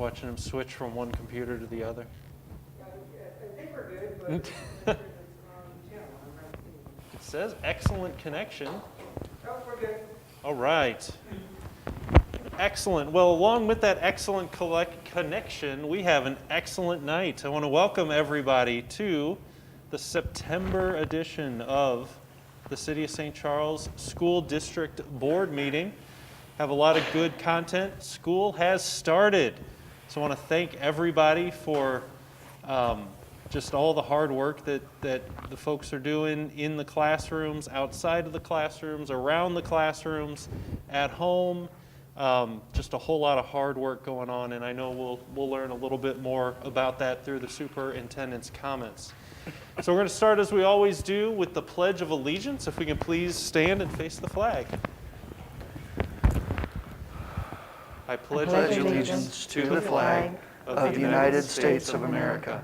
watching him switch from one computer to the other? I think we're good, but It says excellent connection. oh, we're good. All right. Excellent. Well, along with that excellent connection, we have an excellent night. I want to welcome everybody to the September edition of the City of St. Charles School District Board meeting. Have a lot of good content. School has started. So I want to thank everybody for just all the hard work that the folks are doing in the classrooms, outside of the classrooms, around the classrooms, at home. Just a whole lot of hard work going on, and I know we'll learn a little bit more about that through the superintendent's comments. So we're going to start, as we always do, with the Pledge of Allegiance. If we can please stand and face the flag. I pledge allegiance to the flag of the United States of America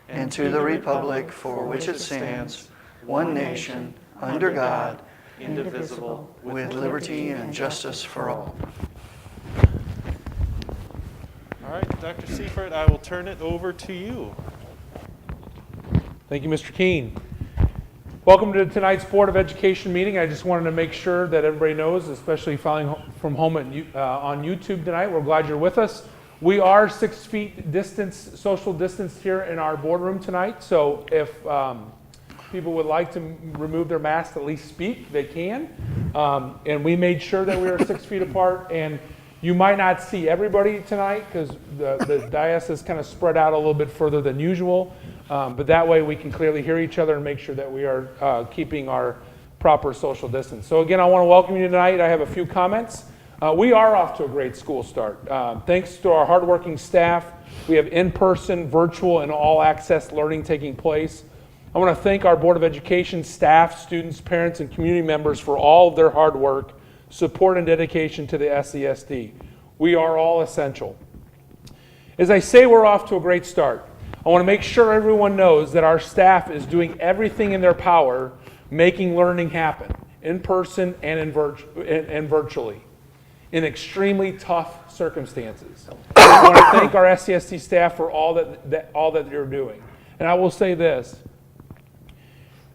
and to the republic for which it stands, one nation, under God, indivisible, with liberty and justice for all. All right, Dr. Seifert, I will turn it over to you. Thank you, Mr. Keene. Welcome to tonight's Board of Education meeting. I just wanted to make sure that everybody knows, especially following from home on YouTube tonight, we're glad you're with us. We are 6 feet distance, social distance here in our boardroom tonight. So if people would like to remove their masks, at least speak, they can. And we made sure that we were 6 feet apart. And you might not see everybody tonight because the dais is kind of spread out a little bit further than usual. But that way we can clearly hear each other and make sure that we are keeping our proper social distance. So again, I want to welcome you tonight. I have a few comments. We are off to a great school start. Thanks to our hardworking staff, we have in-person, virtual, and all-access learning taking place. I want to thank our Board of Education staff, students, parents, and community members for all of their hard work, support, and dedication to the SCSD. We are all essential. As I say, we're off to a great start. I want to make sure everyone knows that our staff is doing everything in their power, making learning happen, in person and virtually, in extremely tough circumstances. I want to thank our SCSD staff for all that you're doing. And I will say this,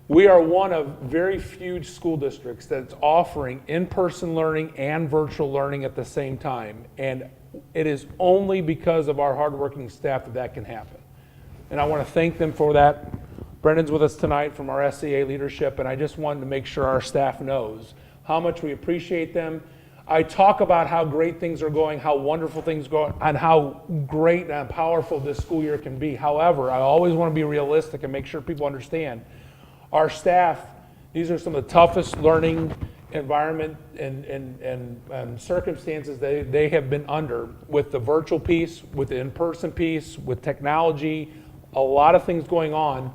we are one of very few school districts that's offering in-person learning and virtual learning at the same time. And it is only because of our hardworking staff that can happen. And I want to thank them for that. Brendan's with us tonight from our SCA leadership, and I just wanted to make sure our staff knows how much we appreciate them. I talk about how great things are going, how wonderful things go, and how great and powerful this school year can be. However, I always want to be realistic and make sure people understand our staff, these are some of the toughest learning environment and circumstances they have been under with the virtual piece, with the in-person piece, with technology, a lot of things going on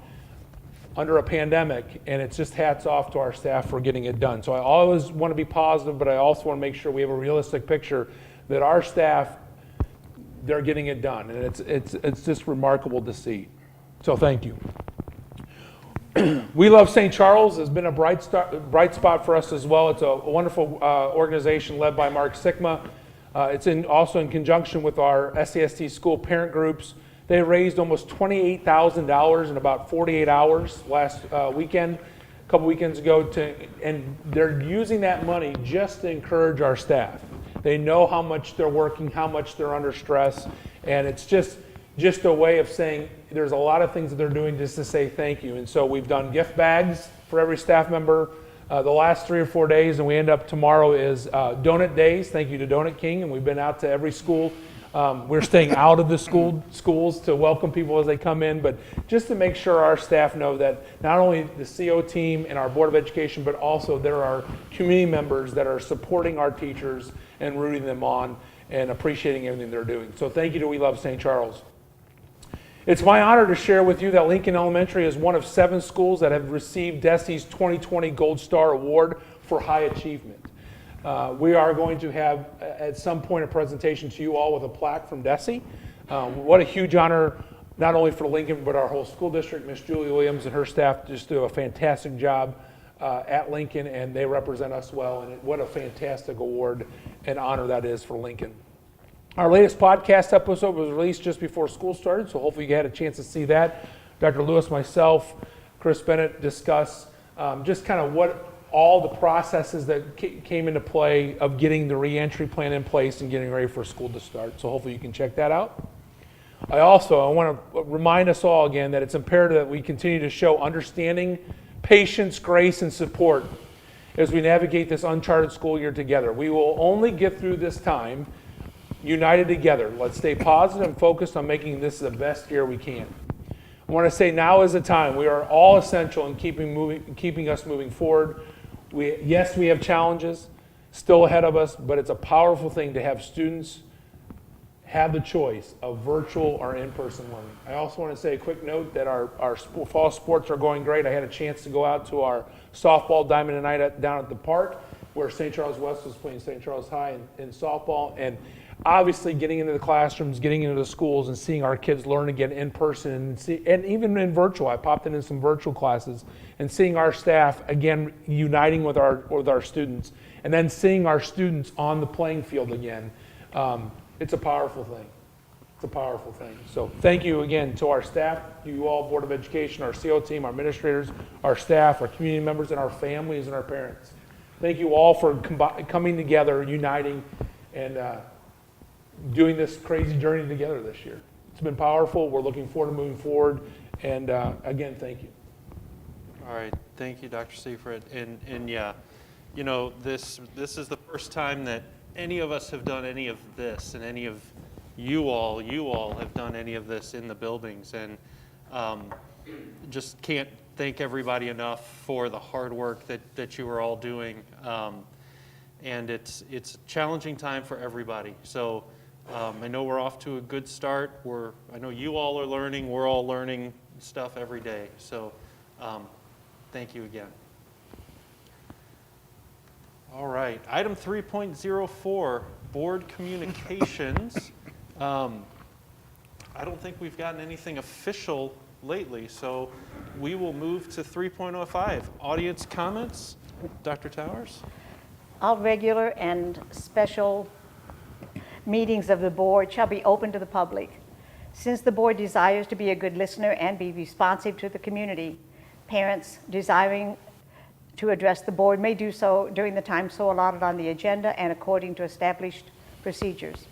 under a pandemic, and it's just hats off to our staff for getting it done. So I always want to be positive, but I also want to make sure we have a realistic picture that our staff, they're getting it done, and it's just remarkable to see. So thank you. We Love St. Charles has been a bright spot for us as well. It's a wonderful organization led by Mark Sikma. It's also in conjunction with our SCSD school parent groups. They raised almost $28,000 in about 48 hours last weekend, a couple weekends ago, and they're using that money just to encourage our staff. They know how much they're working, how much they're under stress, and it's just a way of saying there's a lot of things that they're doing just to say thank you. And so we've done gift bags for every staff member the last 3 or 4 days, and we end up tomorrow is donut days. Thank you to Donut King, and we've been out to every school. We're staying out of the schools to welcome people as they come in, but just to make sure our staff know that not only the CO team and our Board of Education, but also there are community members that are supporting our teachers and rooting them on and appreciating everything they're doing. So thank you to We Love St. Charles. It's my honor to share with you that Lincoln Elementary is one of 7 schools that have received DESE's 2020 Gold Star Award for High Achievement. We are going to have, at some point, a presentation to you all with a plaque from DESE. What a huge honor, not only for Lincoln, but our whole school district. Miss Julie Williams and her staff just do a fantastic job at Lincoln, and they represent us well, and what a fantastic award and honor that is for Lincoln. Our latest podcast episode was released just before school started, so hopefully you had a chance to see that. Dr. Lewis, myself, Chris Bennett discuss just kind of what all the processes that came into play of getting the reentry plan in place and getting ready for school to start. So hopefully you can check that out. I want to remind us all again that it's imperative that we continue to show understanding, patience, grace, and support as we navigate this uncharted school year together. We will only get through this time united together. Let's stay positive and focused on making this the best year we can. I want to say now is the time. We are all essential in keeping us moving forward. Yes, we have challenges still ahead of us, but it's a powerful thing to have students have the choice of virtual or in-person learning. I also want to say a quick note that our fall sports are going great. I had a chance to go out to our softball diamond night down at the park where St. Charles West was playing St. Charles High in softball, and obviously getting into the classrooms, getting into the schools and seeing our kids learn again in person and even in virtual. I popped into some virtual classes and seeing our staff again uniting with our students and then seeing our students on the playing field again. It's a powerful thing. It's a powerful thing. So thank you again to our staff, you all, Board of Education, our CO team, our administrators, our staff, our community members, and our families and our parents. Thank you all for coming together, uniting, and doing this crazy journey together this year. It's been powerful. We're looking forward to moving forward. And again, thank you. All right, thank you, Dr. Seifert. And yeah, you know, this is the first time that any of us have done any of this, and any of you all have done any of this in the buildings. And just can't thank everybody enough for the hard work that you are all doing. And it's a challenging time for everybody. So I know we're off to a good start. I know you all are learning. We're all learning stuff every day. So thank you again. All right, item 3.04, board communications. I don't think we've gotten anything official lately, so we will move to 3.05, audience comments. Dr. Towers? All regular and special meetings of the board shall be open to the public. Since the board desires to be a good listener and be responsive to the community, parents desiring to address the board may do so during the time so allotted on the agenda and according to established procedures.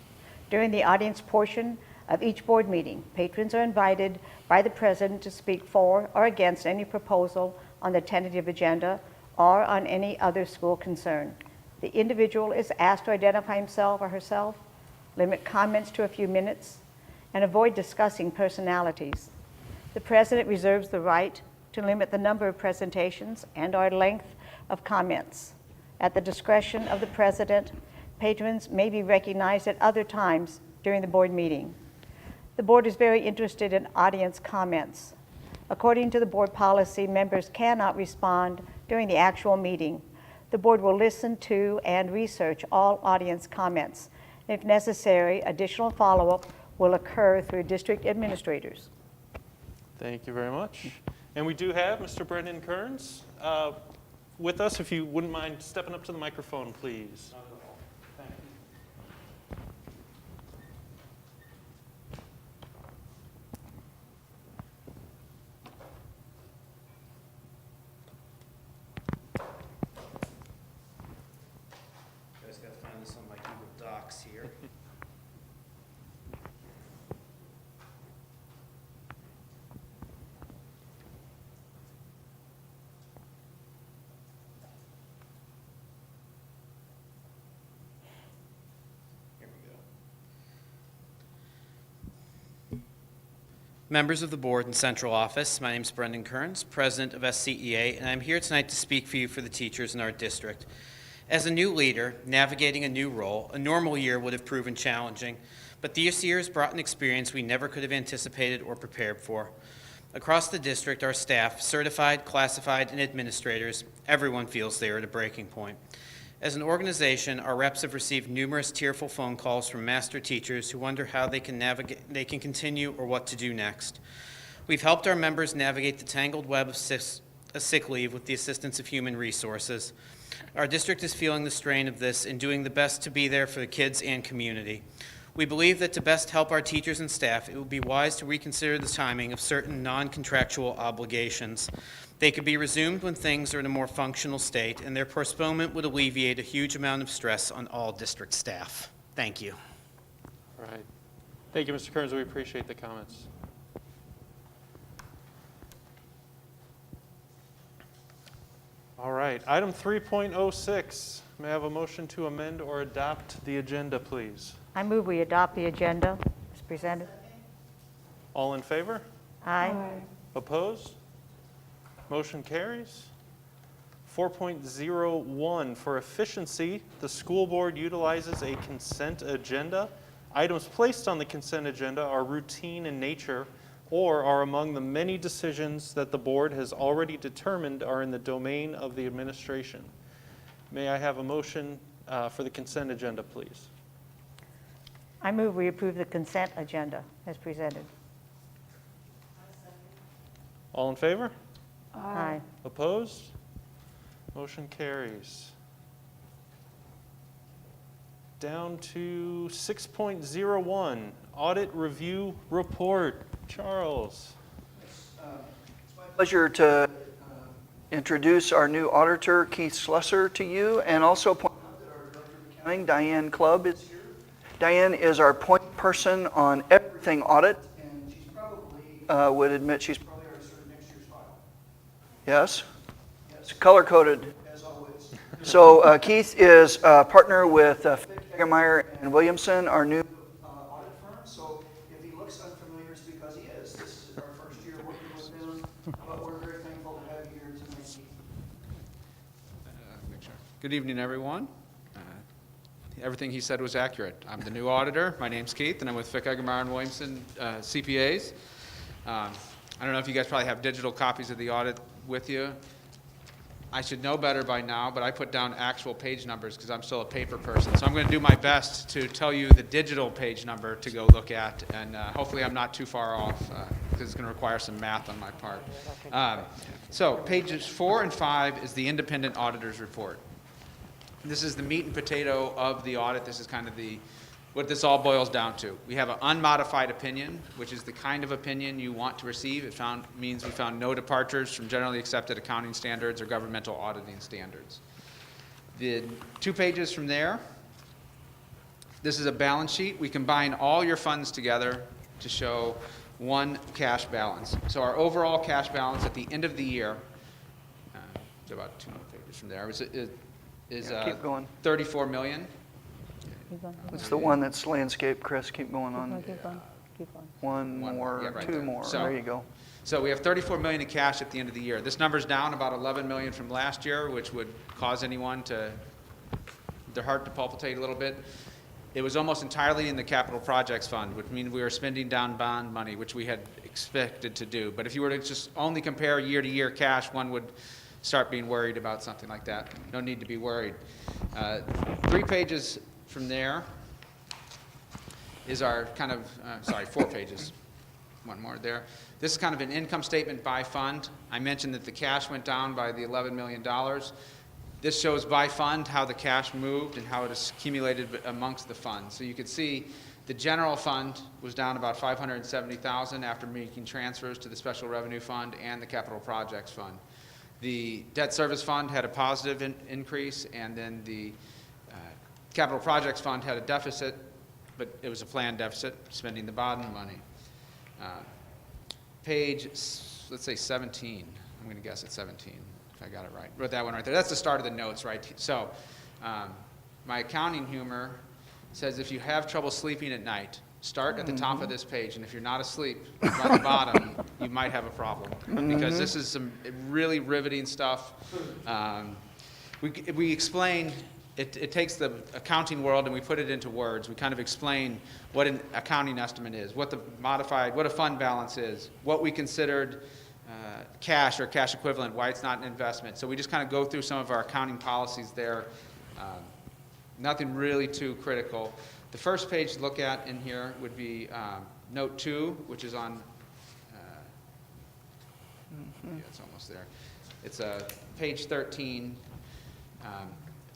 During the audience portion of each board meeting, patrons are invited by the president to speak for or against any proposal on the tentative agenda or on any other school concern. The individual is asked to identify himself or herself, limit comments to a few minutes, and avoid discussing personalities. The president reserves the right to limit the number of presentations and/or length of comments. At the discretion of the president, patrons may be recognized at other times during the board meeting. The board is very interested in audience comments. According to the board policy, members cannot respond during the actual meeting. The board will listen to and research all audience comments. If necessary, additional follow-up will occur through district administrators. Thank you very much. And we do have Mr. Brendan Kearns with us. If you wouldn't mind stepping up to the microphone, please. I just got to find this on my Google Docs here. Here we go. Members of the board and central office, my name is Brendan Kearns, president of SCEA, and I'm here tonight to speak for you for the teachers in our district. As a new leader, navigating a new role, a normal year would have proven challenging, but this year has brought an experience we never could have anticipated or prepared for. Across the district, our staff, certified, classified, and administrators, everyone feels they are at a breaking point. As an organization, our reps have received numerous tearful phone calls from master teachers who wonder how they can continue or what to do next. We've helped our members navigate the tangled web of sick leave with the assistance of human resources. Our district is feeling the strain of this and doing the best to be there for the kids and community. We believe that to best help our teachers and staff, it would be wise to reconsider the timing of certain non-contractual obligations. They could be resumed when things are in a more functional state, and their postponement would alleviate a huge amount of stress on all district staff. Thank you. All right. Thank you, Mr. Kearns. We appreciate the comments. All right. Item 3.06. May I have a motion to amend or adopt the agenda, please? I move we adopt the agenda as presented. All in favor? Aye. Opposed? Motion carries. 4.01, for efficiency, the school board utilizes a consent agenda. Items placed on the consent agenda are routine in nature or are among the many decisions that the board has already determined are in the domain of the administration. May I have a motion for the consent agenda, please? I move we approve the consent agenda as presented. All in favor? Aye. Opposed? Motion carries. Down to 6.01, audit review report. Charles. Pleasure to introduce our new auditor, Keith Slusser, to you, and also point out that our Director of Accounting, Diane Clubb, is here. Diane is our point person on everything audit, and she's probably, would admit she's probably already started next year's file. Yes? Yes, color-coded, as always. So Keith is a partner with Fick, and Williamson, our new audit firm. So if he looks unfamiliar, it's because he is. This is our first year working with them, but we're very thankful to have you here tonight, Keith. Good evening, everyone. Everything he said was accurate. I'm the new auditor. My name's Keith, and I'm with Fick, and Williamson CPAs. I don't know if you guys probably have digital copies of the audit with you. I should know better by now, but I put down actual page numbers because I'm still a paper person. So I'm going to do my best to tell you the digital page number to go look at, and hopefully I'm not too far off because it's going to require some math on my part. So pages 4 and 5 is the independent auditor's report. This is the meat and potato of the audit. This is kind of what this all boils down to. We have an unmodified opinion, which is the kind of opinion you want to receive. It means we found no departures from generally accepted accounting standards or governmental auditing standards. The 2 pages from there, this is a balance sheet. We combine all your funds together to show one cash balance. So our overall cash balance at the end of the year, about 2 more pages from there, is Keep going. 34 million. Keep going. It's the one that's landscape, Chris. Keep going Keep on. going, keep going, keep going. One One more, more, yeah, right 2 there. more. So- There you go. So we have 34 million in cash at the end of the year. This number's down about 11 million from last year, which would cause anyone their heart to palpitate a little bit. It was almost entirely in the capital projects fund, which means we were spending down bond money, which we had expected to do. But if you were to just only compare year-to-year cash, one would start being worried about something like that. No need to be worried. 3 pages from there is our kind of, 4 pages. One more there. This is kind of an income statement by fund. I mentioned that the cash went down by the $11 million. This shows by fund how the cash moved and how it is accumulated amongst the funds. So you could see the general fund was down about $570,000 after making transfers to the special revenue fund and the capital projects fund. The debt service fund had a positive increase, and then the capital projects fund had a deficit, but it was a planned deficit, spending the bond money. Page, let's say 17. I'm going to guess it's 17, if I got it right. Wrote that one right there. That's the start of the notes, right? So my accounting humor says if you have trouble sleeping at night, start at the top of this page, and if you're not asleep by the bottom, you might have a problem, because this is some really riveting stuff. We explain, it takes the accounting world and we put it into words. We kind of explain what an accounting estimate is, what a fund balance is, what we considered cash or cash equivalent, why it's not an investment. So we just kind of go through some of our accounting policies there. Nothing really too critical. The first page to look at in here would be note 2, which is on, yeah, it's almost there. It's page 13.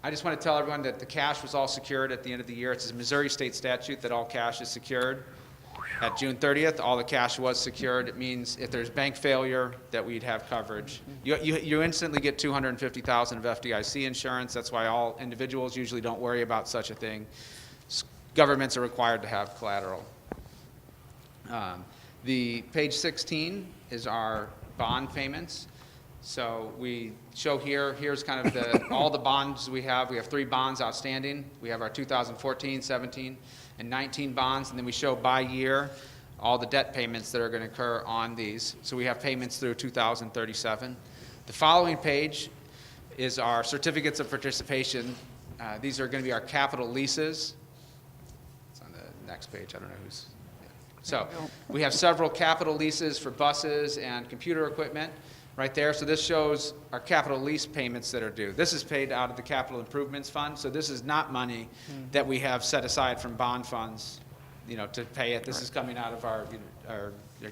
I just want to tell everyone that the cash was all secured at the end of the year. It's a Missouri state statute that all cash is secured. At June 30th, all the cash was secured. It means if there's bank failure, that we'd have coverage. You instantly get $250,000 of FDIC insurance. That's why all individuals usually don't worry about such a thing. Governments are required to have collateral. The page 16 is our bond payments. So we show here's kind of all the bonds we have. We have 3 bonds outstanding. We have our 2014, 17, and 19 bonds, and then we show by year all the debt payments that are going to occur on these. So we have payments through 2037. The following page is our certificates of participation. These are going to be our capital leases. It's on the next page. I don't know who's. Yeah. So we have several capital leases for buses and computer equipment right there. So this shows our capital lease payments that are due. This is paid out of the capital improvements fund. So this is not money that we have set aside from bond funds, to pay it. This is coming out of our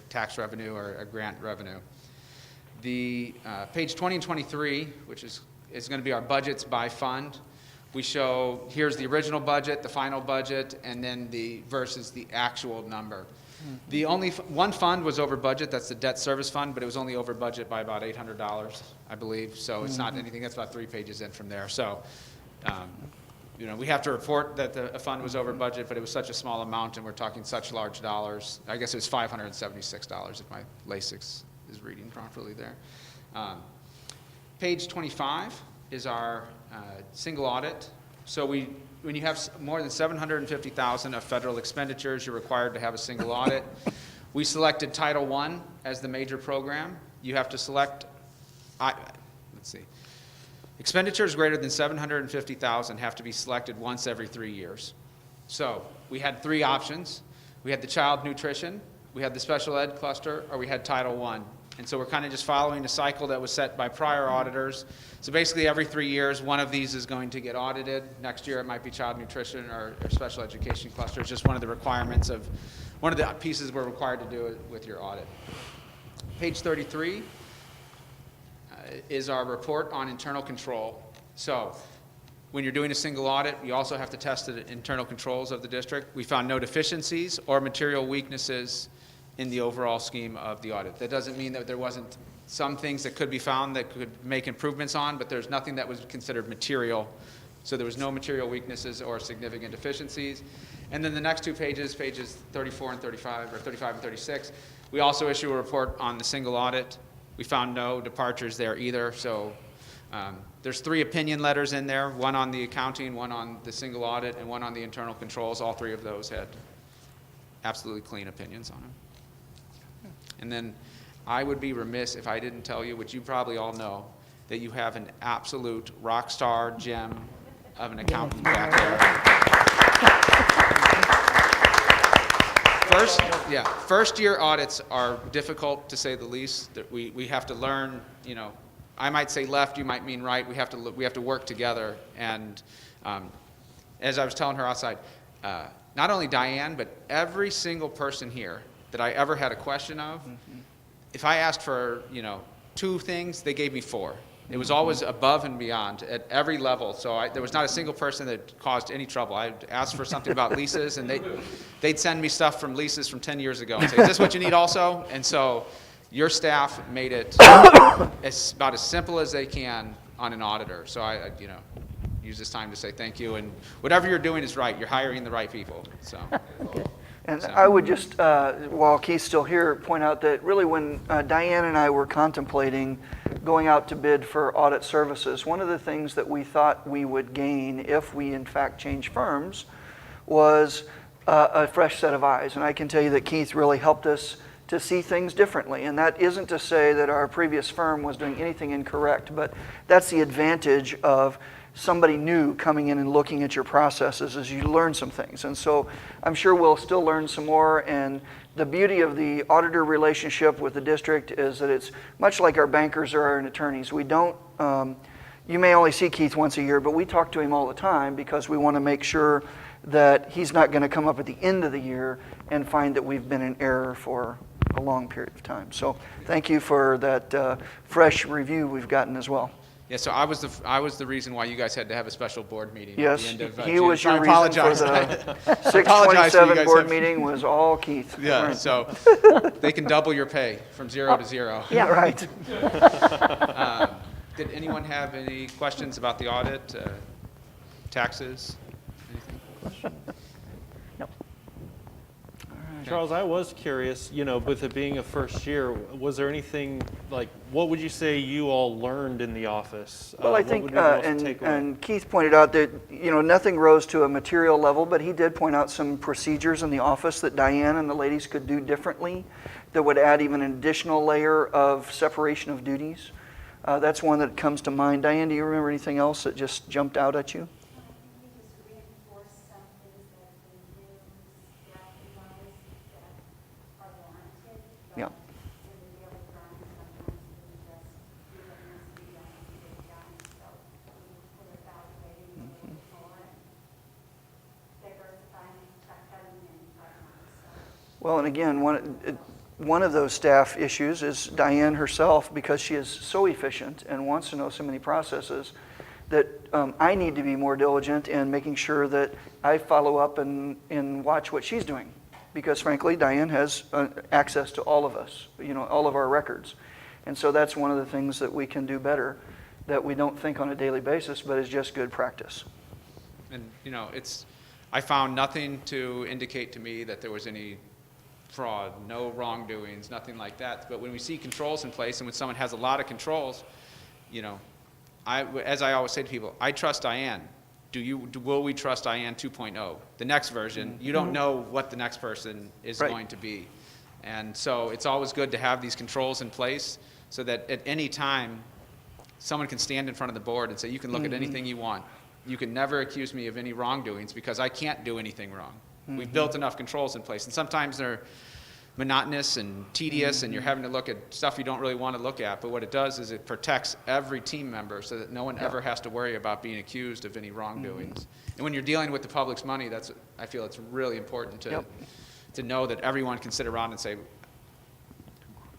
tax revenue or our grant revenue. The page 20 and 23, which is going to be our budgets by fund. We show here's the original budget, the final budget, and then versus the actual number. The only one fund was over budget, that's the debt service fund, but it was only over budget by about $800, I believe. So it's not anything, that's about 3 pages in from there. So, we have to report that a fund was over budget, but it was such a small amount and we're talking such large dollars. I guess it was $576 if my LASIX is reading properly there. Page 25 is our single audit. So when you have more than $750,000 of federal expenditures, you're required to have a single audit. We selected Title I as the major program. You have to select, let's see, expenditures greater than $750,000 have to be selected once every 3 years. So we had 3 options. We had the child nutrition, we had the special ed cluster, or we had Title I. And so we're kind of just following a cycle that was set by prior auditors. So basically every 3 years, one of these is going to get audited. Next year it might be child nutrition or special education cluster. It's just one of the requirements of, one of the pieces we're required to do it with your audit. Page 33 is our report on internal control. So when you're doing a single audit, you also have to test the internal controls of the district. We found no deficiencies or material weaknesses in the overall scheme of the audit. That doesn't mean that there wasn't some things that could be found that could make improvements on, but there's nothing that was considered material. So there was no material weaknesses or significant deficiencies. And then the next 2 pages, pages 34 and 35, or 35 and 36, we also issue a report on the single audit. We found no departures there either. So there's 3 opinion letters in there, one on the accounting, one on the single audit, and one on the internal controls. All 3 of those had absolutely clean opinions on them. And then I would be remiss if I didn't tell you, which you probably all know, that you have an absolute rock star gem of an accountant back there. First year audits are difficult to say the least. That we have to learn, I might say left, you might mean right. We have to work together. And as I was telling her outside, not only Diane, but every single person here that I ever had a question of, if I asked for, 2 things, they gave me 4. It was always above and beyond at every level. So there was not a single person that caused any trouble. I asked for something about leases, and they'd send me stuff from leases from 10 years ago and say, is this what you need also? And so your staff made it about as simple as they can on an auditor. So I use this time to say thank you. And whatever you're doing is right. You're hiring the right people. So. And I would just, while Keith's still here, point out that really when Diane and I were contemplating going out to bid for audit services, one of the things that we thought we would gain if we in fact changed firms was a fresh set of eyes. And I can tell you that Keith really helped us to see things differently. And that isn't to say that our previous firm was doing anything incorrect, but that's the advantage of somebody new coming in and looking at your processes as you learn some things. And so I'm sure we'll still learn some more. And the beauty of the auditor relationship with the district is that it's much like our bankers or our attorneys. We don't, you may only see Keith once a year, but we talk to him all the time because we want to make sure that he's not going to come up at the end of the year and find that we've been in error for a long period of time. So thank you for that fresh review we've gotten as well. Yeah, so I was the reason why you guys had to have a special board meeting at Yes, the end of he June. was So I your reason for apologize. the Apologize for you 627 guys board have- meeting was all Keith. Yeah, Right. so they can double your pay from 0 to 0. Yeah. Right. Did anyone have any questions about the audit, taxes, anything? Charles, I was curious, with it being a first year, was there anything, like, what would you say you all learned in the office? Well, I What think, would be the most and takeaway? Keith pointed out that, nothing rose to a material level, but he did point out some procedures in the office that Diane and the ladies could do differently that would add even an additional layer of separation of duties. That's one that comes to mind. Diane, do you remember anything else that just jumped out at you? Yeah. Well, and again, one of those staff issues is Diane herself, because she is so efficient and wants to know so many processes, that I need to be more diligent in making sure that I follow up and watch what she's doing. Because frankly, Diane has access to all of us, all of our records. And so that's one of the things that we can do better, that we don't think on a daily basis, but is just good practice. And, I found nothing to indicate to me that there was any fraud, no wrongdoings, nothing like that. But when we see controls in place and when someone has a lot of controls, as I always say to people, I trust Diane. Will we trust Diane 2.0? The next version, you don't know what the next person is Right. going to be. And so it's always good to have these controls in place so that at any time, someone can stand in front of the board and say, you can look at anything you want. You can never accuse me of any wrongdoings because I can't do anything wrong. We've built enough controls in place. And sometimes they're monotonous and tedious and you're having to look at stuff you don't really want to look at. But what it does is it protects every team member so that no one ever has to worry about being accused of any wrongdoings. And when you're dealing with the public's money, I feel it's really important to know that everyone can sit around and say,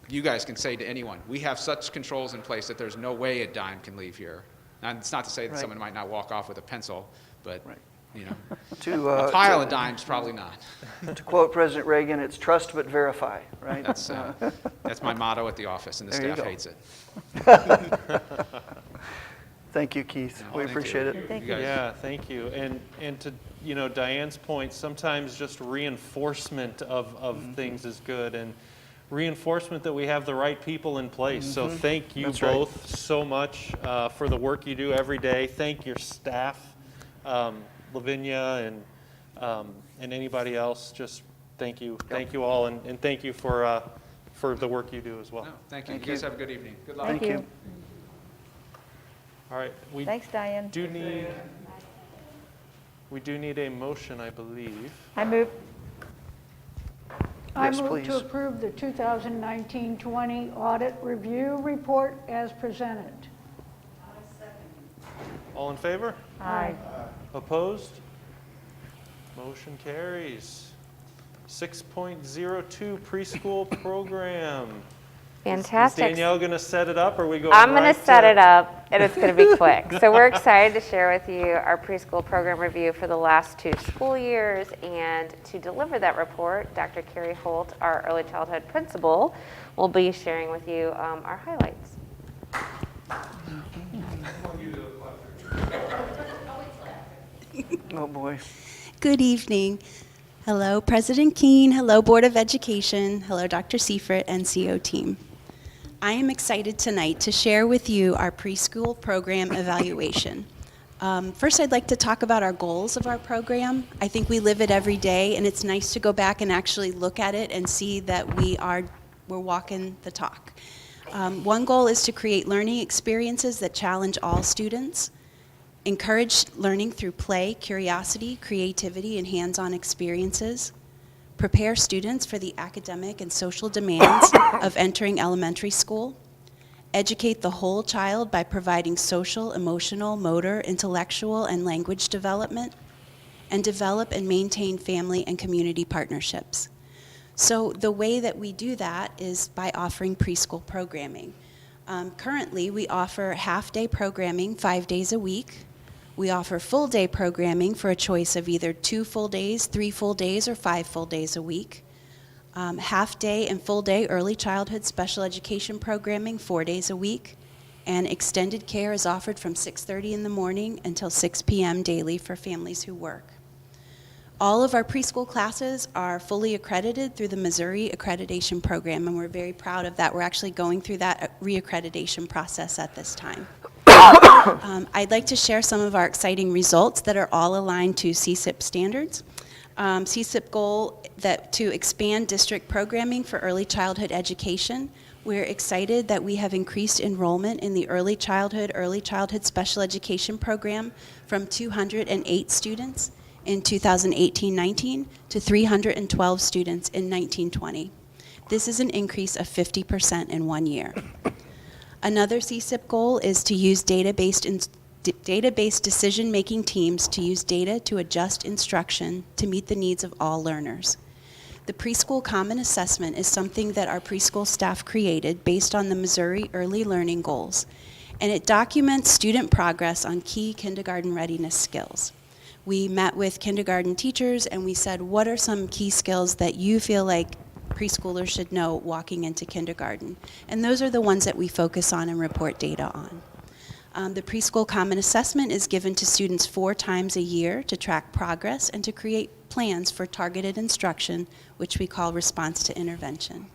you guys can say to anyone, we have such controls in place that there's no way a dime can leave here. And it's not to say that Right. someone might not walk off with a pencil, but Right. a pile of dimes probably not. To quote President Reagan, it's trust but verify, right? That's my motto at the office, and the There you staff go. hates it. Thank you, Keith. No, We thank appreciate you. it. Thank You guys- Yeah, thank you. And to, Diane's point, sometimes just reinforcement of things is good, and reinforcement that we have the right people in place. So thank you That's right. both so much for the work you do every day. Thank your staff, Lavinia and anybody else. Just thank you. Thank you all, and thank you for the work you do as well. No, thank you. Thank You guys you. have a good evening. Good luck. Thank you. All right, we Thanks, Diane. do need a motion, I believe. I move, I Yes, move please. to approve the 2019-20 audit review report as presented. All in favor? aye. Opposed? Motion carries. 6.02 preschool program. Fantastic. Is Danielle going to set it up, or we go I'm going right to set it up, and it's going to be quick. So we're excited to share with you our preschool program review for the last 2 school years, and to deliver that report, Dr. Carrie Holt, our early childhood principal, will be sharing with you our highlights. Oh, boy. Good evening. Hello, President Keene. Hello, Board of Education. Hello, Dr. Seifert and CO team. I am excited tonight to share with you our preschool program evaluation. First, I'd like to talk about our goals of our program. I think we live it every day, and it's nice to go back and actually look at it and see that we're walking the talk. One goal is to create learning experiences that challenge all students, encourage learning through play, curiosity, creativity, and hands-on experiences, prepare students for the academic and social demands of entering elementary school, educate the whole child by providing social, emotional, motor, intellectual, and language development, and develop and maintain family and community partnerships. So the way that we do that is by offering preschool programming. Currently, we offer half-day programming 5 days a week. We offer full-day programming for a choice of either 2 full days, 3 full days, or 5 full days a week. Half-day and full-day early childhood special education programming 4 days a week. And extended care is offered from 6:30 in the morning until 6 p.m. daily for families who work. All of our preschool classes are fully accredited through the Missouri Accreditation Program, and we're very proud of that. We're actually going through that reaccreditation process at this time. I'd like to share some of our exciting results that are all aligned to CSIP standards. CSIP goal to expand district programming for early childhood education. We're excited that we have increased enrollment in the early childhood special education program from 208 students in 2018-19 to 312 students in 19-20. This is an increase of 50% in 1 year. Another CSIP goal is to use database decision-making teams to use data to adjust instruction to meet the needs of all learners. The Preschool Common Assessment is something that our preschool staff created based on the Missouri Early Learning Goals, and it documents student progress on key kindergarten readiness skills. We met with kindergarten teachers and we said, what are some key skills that you feel like preschoolers should know walking into kindergarten? And those are the ones that we focus on and report data on. The Preschool Common Assessment is given to students 4 times a year to track progress and to create plans for targeted instruction, which we call response to intervention.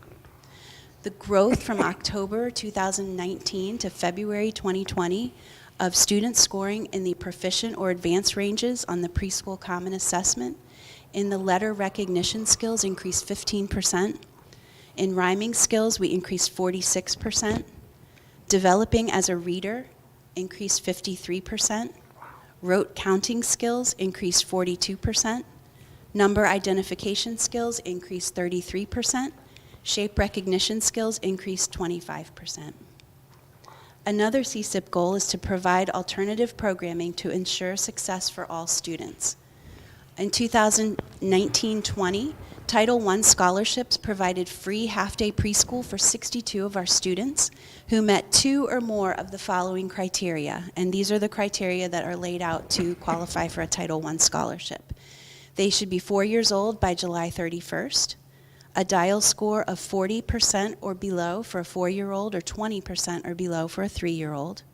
The growth from October 2019 to February 2020 of students scoring in the proficient or advanced ranges on the Preschool Common Assessment. In the letter recognition skills increased 15%. In rhyming skills, we increased 46%. Developing as a reader increased 53%. Rote counting skills increased 42%. Number identification skills increased 33%. Shape recognition skills increased 25%. Another CSIP goal is to provide alternative programming to ensure success for all students. In 2019-20, Title I scholarships provided free half-day preschool for 62 of our students who met 2 or more of the following criteria, and these are the criteria that are laid out to qualify for a Title I scholarship. They should be 4 years old by July 31st, a DIAL score of 40% or below for a 4-year-old or 20% or below for a 3-year-old,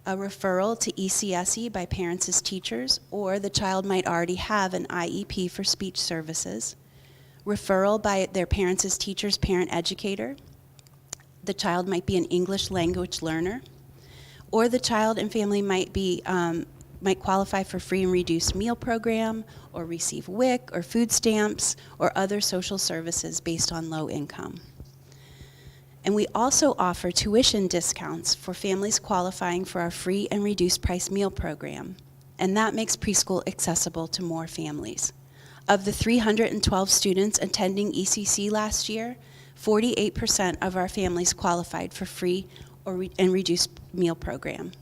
a referral to ECSE by parents as teachers, or the child might already have an IEP for speech services, referral by their parents as teachers, parent educator, the child might be an English language learner, or the child and family might qualify for free and reduced meal program, or receive WIC or food stamps or other social services based on low income. And we also offer tuition discounts for families qualifying for our free and reduced price meal program, and that makes preschool accessible to more families. Of the 312 students attending ECC last year, 48% of our families qualified for free and reduced meal program.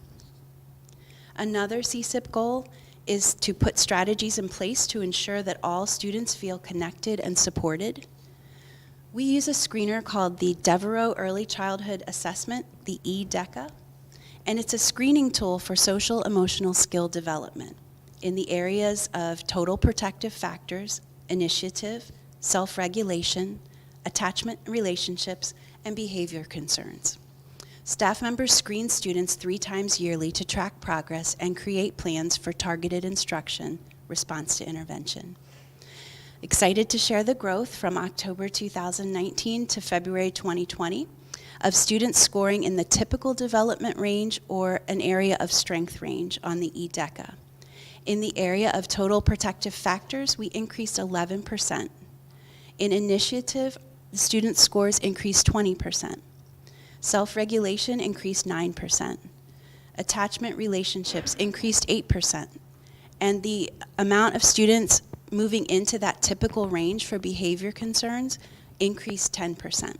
Another CSIP goal is to put strategies in place to ensure that all students feel connected and supported. We use a screener called the Devereaux Early Childhood Assessment, the EDECA, and it's a screening tool for social emotional skill development in the areas of total protective factors, initiative, self-regulation, attachment relationships, and behavior concerns. Staff members screen students 3 times yearly to track progress and create plans for targeted instruction, response to intervention. Excited to share the growth from October 2019 to February 2020 of students scoring in the typical development range or an area of strength range on the EDECA. In the area of total protective factors, we increased 11%. In initiative, the student scores increased 20%. Self-regulation increased 9%. Attachment relationships increased 8%. And the amount of students moving into that typical range for behavior concerns increased 10%.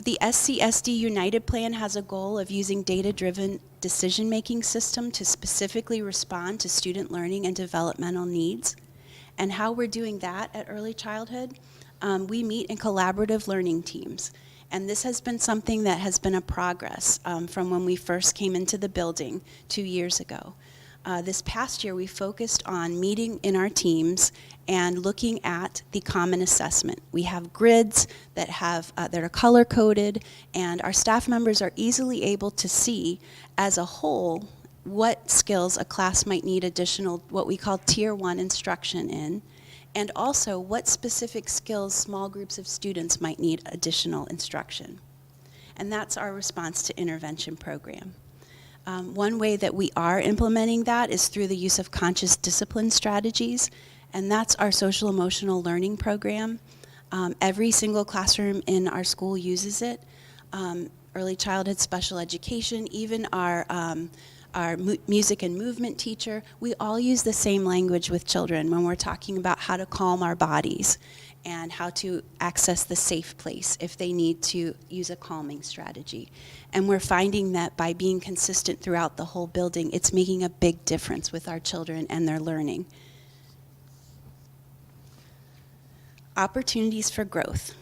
The SCSD United Plan has a goal of using data-driven decision-making system to specifically respond to student learning and developmental needs. And how we're doing that at early childhood, we meet in collaborative learning teams. And this has been something that has been a progress from when we first came into the building 2 years ago. This past year, we focused on meeting in our teams and looking at the common assessment. We have grids that are color-coded, and our staff members are easily able to see, as a whole, what skills a class might need additional, what we call Tier 1 instruction in, and also what specific skills small groups of students might need additional instruction. And that's our response to intervention program. One way that we are implementing that is through the use of conscious discipline strategies, and that's our social emotional learning program. Every single classroom in our school uses it. Early childhood special education, even our music and movement teacher, we all use the same language with children when we're talking about how to calm our bodies and how to access the safe place if they need to use a calming strategy. And we're finding that by being consistent throughout the whole building, it's making a big difference with our children and their learning. Opportunities for growth.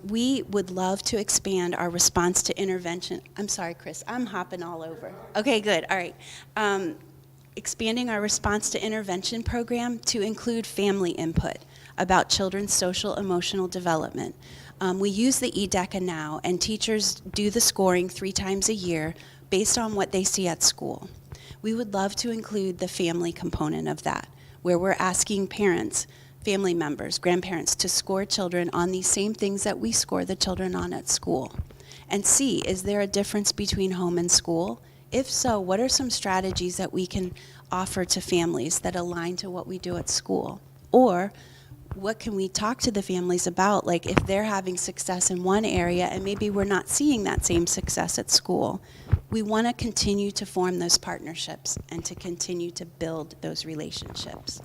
We would love to expand our response to intervention. I'm sorry, Chris, I'm hopping all over. Okay, good, all right. Expanding our response to intervention program to include family input about children's social emotional development. We use the EDECA now, and teachers do the scoring 3 times a year based on what they see at school. We would love to include the family component of that, where we're asking parents, family members, grandparents to score children on these same things that we score the children on at school. And see, is there a difference between home and school? If so, what are some strategies that we can offer to families that align to what we do at school? Or what can we talk to the families about, like if they're having success in one area and maybe we're not seeing that same success at school? We want to continue to form those partnerships and to continue to build those relationships.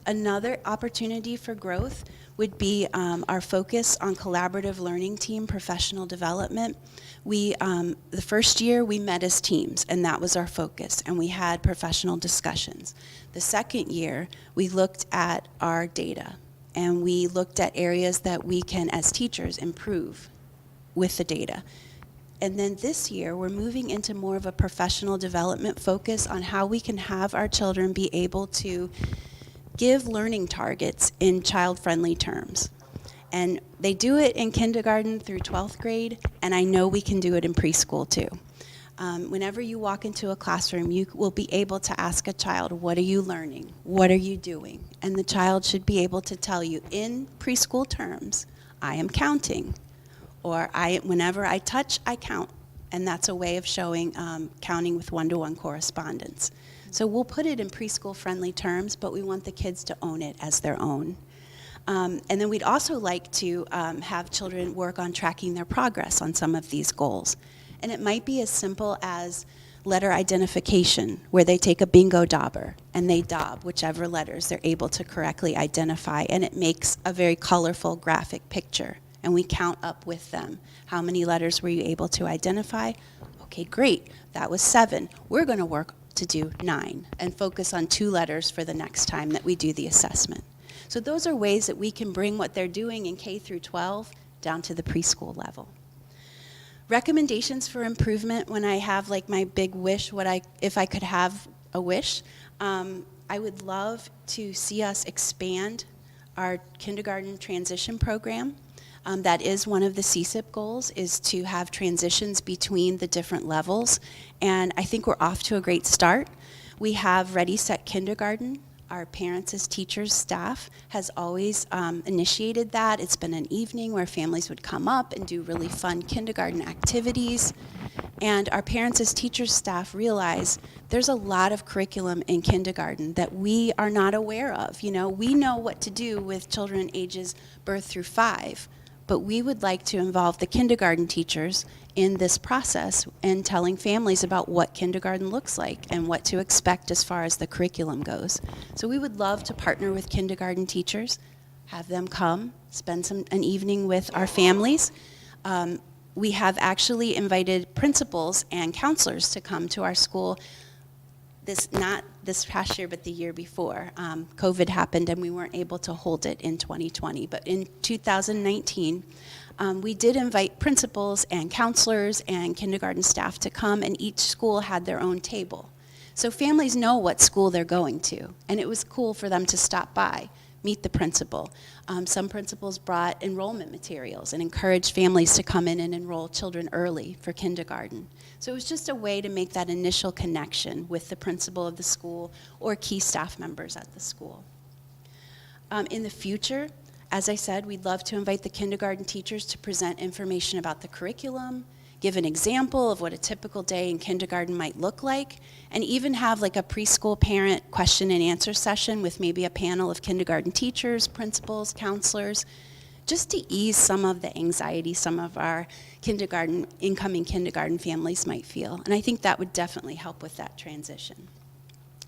Another opportunity for growth would be our focus on collaborative learning team professional development. The first year we met as teams, and that was our focus, and we had professional discussions. The second year we looked at our data, and we looked at areas that we can, as teachers, improve with the data. And then this year we're moving into more of a professional development focus on how we can have our children be able to give learning targets in child-friendly terms. And they do it in kindergarten through 12th grade, and I know we can do it in preschool too. Whenever you walk into a classroom, you will be able to ask a child, what are you learning? What are you doing? And the child should be able to tell you in preschool terms, I am counting, or whenever I touch, I count. And that's a way of showing counting with one-to-one correspondence. So we'll put it in preschool-friendly terms, but we want the kids to own it as their own. And then we'd also like to have children work on tracking their progress on some of these goals. And it might be as simple as letter identification, where they take a bingo dauber and they daub whichever letters they're able to correctly identify, and it makes a very colorful graphic picture. And we count up with them. How many letters were you able to identify? Okay, great, that was 7. We're gonna work to do 9 and focus on 2 letters for the next time that we do the assessment. So those are ways that we can bring what they're doing in K through 12 down to the preschool level. Recommendations for improvement when I have like my big wish, if I could have a wish, I would love to see us expand our kindergarten transition program. That is one of the CSIP goals, is to have transitions between the different levels. And I think we're off to a great start. We have Ready, Set, Kindergarten. Our parents as teachers, staff, has always initiated that. It's been an evening where families would come up and do really fun kindergarten activities. And our parents as teachers, staff realize there's a lot of curriculum in kindergarten that we are not aware of. You know, we know what to do with children ages birth through 5. But we would like to involve the kindergarten teachers in this process and telling families about what kindergarten looks like and what to expect as far as the curriculum goes. So we would love to partner with kindergarten teachers, have them come, spend an evening with our families. We have actually invited principals and counselors to come to our school, not this past year, but the year before. COVID happened and we weren't able to hold it in 2020. But in 2019, We did invite principals and counselors and kindergarten staff to come, and each school had their own table. So families know what school they're going to, and it was cool for them to stop by, meet the principal. Some principals brought enrollment materials and encouraged families to come in and enroll children early for kindergarten. So it was just a way to make that initial connection with the principal of the school or key staff members at the school. In the future, as I said, we'd love to invite the kindergarten teachers to present information about the curriculum, give an example of what a typical day in kindergarten might look like, and even have like a preschool parent question and answer session with maybe a panel of kindergarten teachers, principals, counselors, just to ease some of the anxiety some of our incoming kindergarten families might feel. And I think that would definitely help with that transition.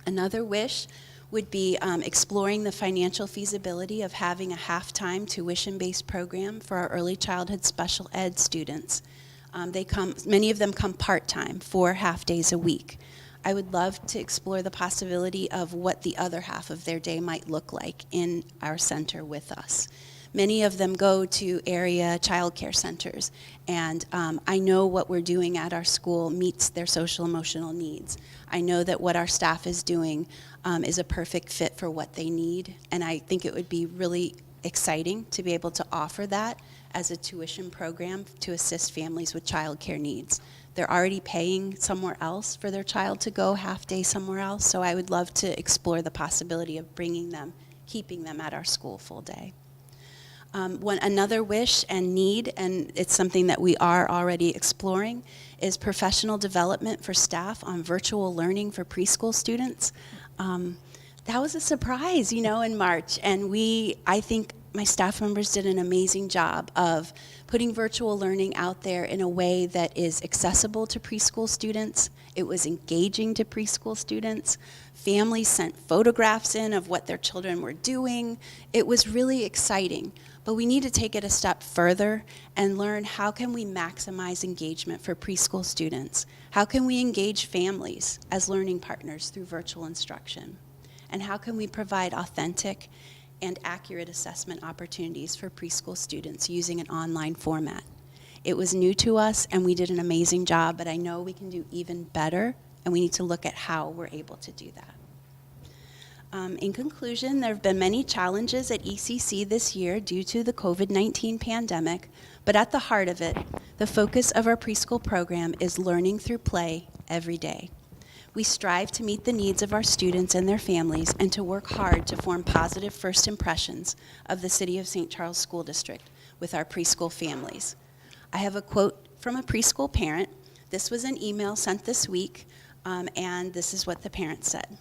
Another wish would be exploring the financial feasibility of having a half-time tuition-based program for our early childhood special ed students. Many of them come part-time, 4 half-days a week. I would love to explore the possibility of what the other half of their day might look like in our center with us. Many of them go to area childcare centers, and I know what we're doing at our school meets their social emotional needs. I know that what our staff is doing is a perfect fit for what they need, and I think it would be really exciting to be able to offer that as a tuition program to assist families with childcare needs. They're already paying somewhere else for their child to go half day somewhere else, so I would love to explore the possibility of keeping them at our school full day. Another wish and need, and it's something that we are already exploring, is professional development for staff on virtual learning for preschool students. That was a surprise, in March, and I think my staff members did an amazing job of putting virtual learning out there in a way that is accessible to preschool students. It was engaging to preschool students. Families sent photographs in of what their children were doing. It was really exciting, but we need to take it a step further and learn how can we maximize engagement for preschool students? How can we engage families as learning partners through virtual instruction? And how can we provide authentic and accurate assessment opportunities for preschool students using an online format? It was new to us, and we did an amazing job, but I know we can do even better, and we need to look at how we're able to do that. In conclusion, there have been many challenges at ECC this year due to the COVID-19 pandemic, but at the heart of it, the focus of our preschool program is learning through play every day. We strive to meet the needs of our students and their families and to work hard to form positive first impressions of the City of St. Charles School District with our preschool families. I have a quote from a preschool parent. This was an email sent this week, and this is what the parent said.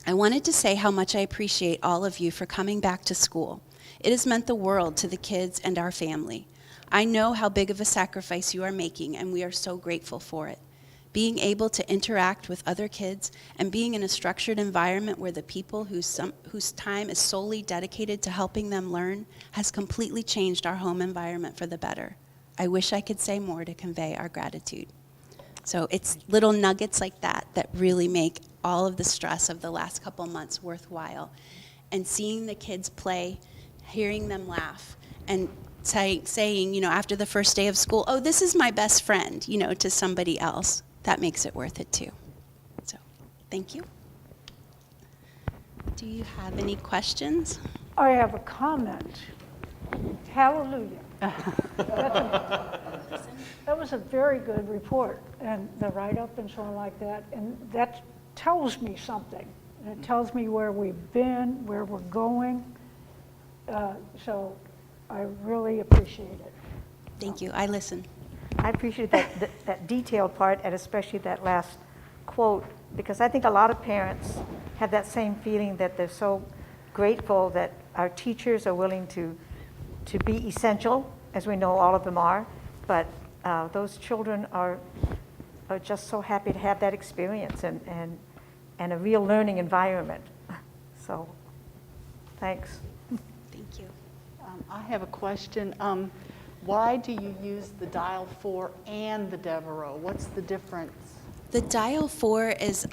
I wanted to say how much I appreciate all of you for coming back to school. It has meant the world to the kids and our family. I know how big of a sacrifice you are making, and we are so grateful for it. Being able to interact with other kids and being in a structured environment where the people whose time is solely dedicated to helping them learn has completely changed our home environment for the better. I wish I could say more to convey our gratitude. So it's little nuggets like that that really make all of the stress of the last couple months worthwhile. And seeing the kids play, hearing them laugh, and saying, after the first day of school, oh, this is my best friend, to somebody else. That makes it worth it too. So, thank you. Do you have any questions? I have a comment. Hallelujah. That was a very good report, and the write-up and so on like that, and that tells me something. And it tells me where we've been, where we're going. So I really appreciate it. Thank you. I listen. I appreciate that detailed part, and especially that last quote, because I think a lot of parents have that same feeling that they're so grateful that our teachers are willing to be essential, as we know all of them are, but those children are just so happy to have that experience and a real learning environment. So, thanks. Thank you. I have a question. Why do you use the Dial 4 and the Devereaux? What's the difference? The Dial 4 is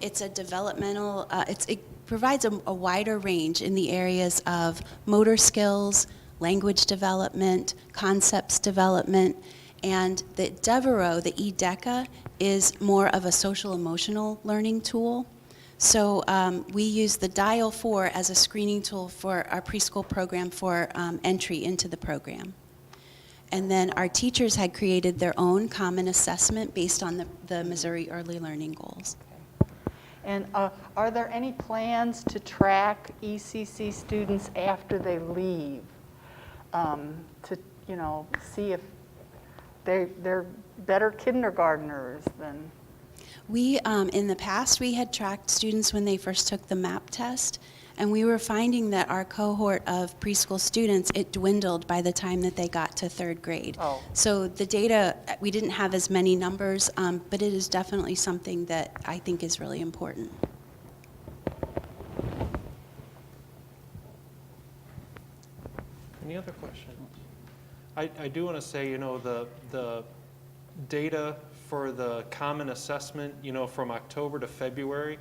it's a developmental. It provides a wider range in the areas of motor skills, language development, concepts development, and the Devereaux, the EDECA, is more of a social emotional learning tool. So we use the Dial 4 as a screening tool for our preschool program for entry into the program. And then our teachers had created their own common assessment based on the Missouri Early Learning Goals. And are there any plans to track ECC students after they leave? To, you know, see if they're better kindergartners than... We, in the past, we had tracked students when they first took the MAP test, and we were finding that our cohort of preschool students, it dwindled by the time that they got to 3rd grade. Oh. So the data, we didn't have as many numbers, but it is definitely something that I think is really important. Any other questions? I do want to say, you know, the data for the common assessment, you know, from October to February,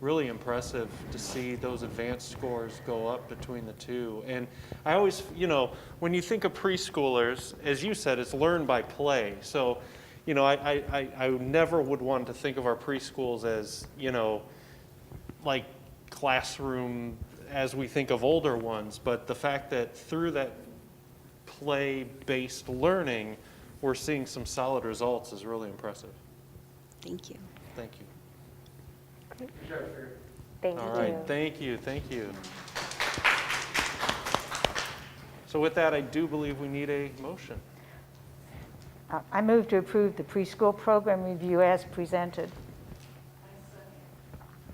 really impressive to see those advanced scores go up between the two. And I always, you know, when you think of preschoolers, as you said, it's learn by play. So, you know, I never would want to think of our preschools as, you know, like classroom as we think of older ones, but the fact that through that play-based learning, we're seeing some solid results is really impressive. Thank you. Thank you. Thank All you. right, thank you, thank you. So with that, I do believe we need a motion. I move to approve the preschool program review as presented.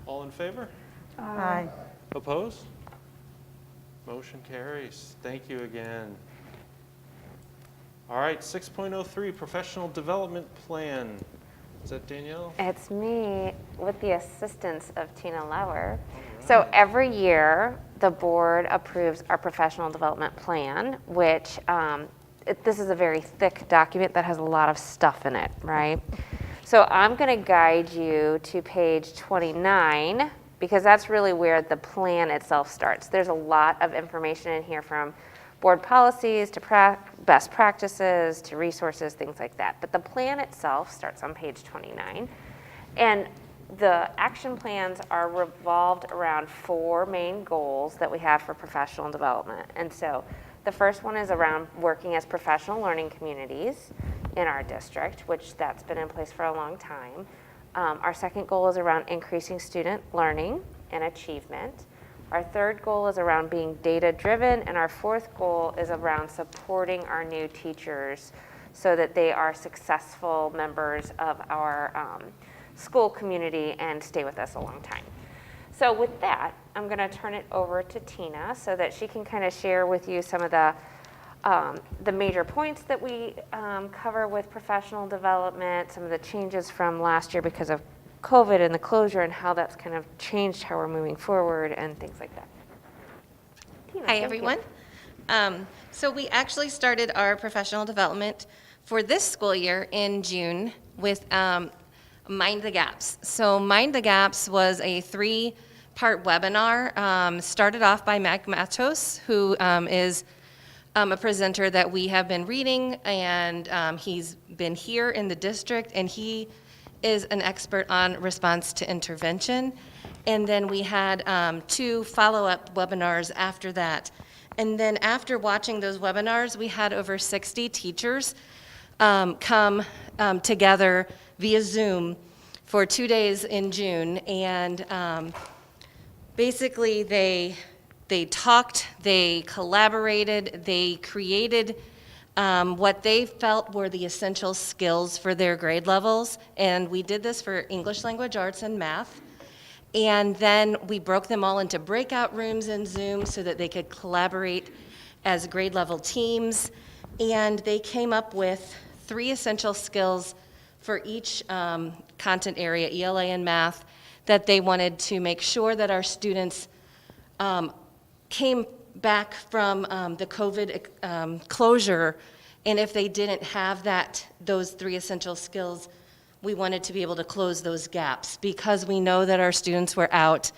All in favor? Aye. Opposed? Motion carries. Thank you again. All right, 6.03, Professional Development Plan. Is that Danielle? It's me with the assistance of Tina Lauer. So every year, the board approves our professional development plan, which this is a very thick document that has a lot of stuff in it, right? So I'm going to guide you to page 29, because that's really where the plan itself starts. There's a lot of information in here, from board policies to best practices to resources, things like that. But the plan itself starts on page 29. And the action plans are revolved around 4 main goals that we have for professional development. And so the first one is around working as professional learning communities in our district, which that's been in place for a long time. Our second goal is around increasing student learning and achievement. Our third goal is around being data-driven, and our fourth goal is around supporting our new teachers so that they are successful members of our school community and stay with us a long time. So with that, I'm going to turn it over to Tina so that she can kind of share with you some of the major points that we cover with professional development, some of the changes from last year because of COVID and the closure, and how that's kind of changed how we're moving forward and things like that. Tina, Hi, thank everyone. you. So we actually started our professional development for this school year in June with Mind the Gaps. So Mind the Gaps was a 3-part webinar, started off by Mac Matos, who is a presenter that we have been reading, and he's been here in the district, and he is an expert on response to intervention. And then we had 2 follow-up webinars after that. And then after watching those webinars, we had over 60 teachers come together via Zoom for 2 days in June. And basically they talked, they collaborated, they created what they felt were the essential skills for their grade levels. And we did this for English language arts and math. And then we broke them all into breakout rooms in Zoom so that they could collaborate as grade level teams. And they came up with 3 essential skills for each content area, ELA and math, that they wanted to make sure that our students came back from the COVID closure, and if they didn't have those 3 essential skills, we wanted to be able to close those gaps, because we know that our students were out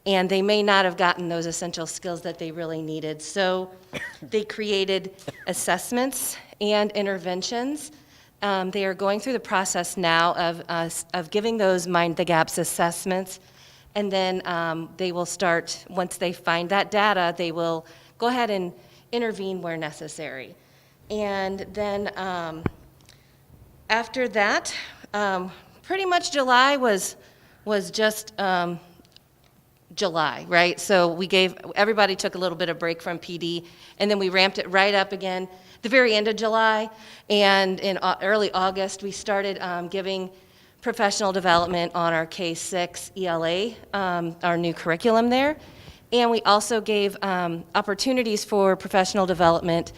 and they may not have gotten those essential skills that they really needed. So they created assessments and interventions. They are going through the process now of giving those Mind the Gaps assessments, and then they will start, once they find that data, they will go ahead and intervene where necessary. And then after that, pretty much July was just July, right? So everybody took a little bit of break from PD, and then we ramped it right up again the very end of July, and in early August, we started giving professional development on our K-6 ELA, our new curriculum there. And we also gave opportunities for professional development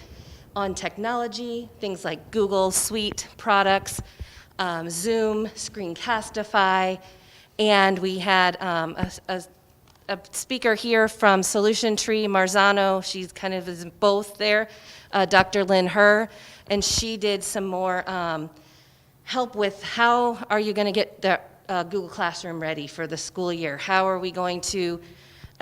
on technology, things like Google Suite products, Zoom, Screencastify, and we had a speaker here from Solution Tree, Marzano. She's kind of is both there, Dr. Lynn Herr, and she did some more help with how are you going to get the Google Classroom ready for the school year? How are we going to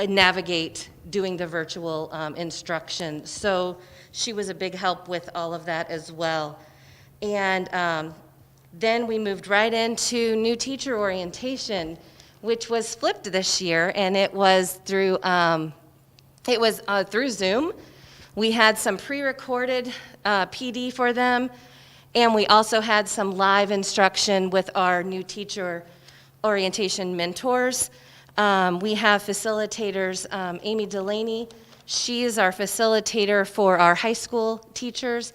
navigate doing the virtual instruction? So she was a big help with all of that as well. And then we moved right into new teacher orientation, which was flipped this year, and it was through Zoom. We had some pre-recorded PD for them, and we also had some live instruction with our new teacher orientation mentors. We have facilitators, Amy Delaney. She is our facilitator for our high school teachers.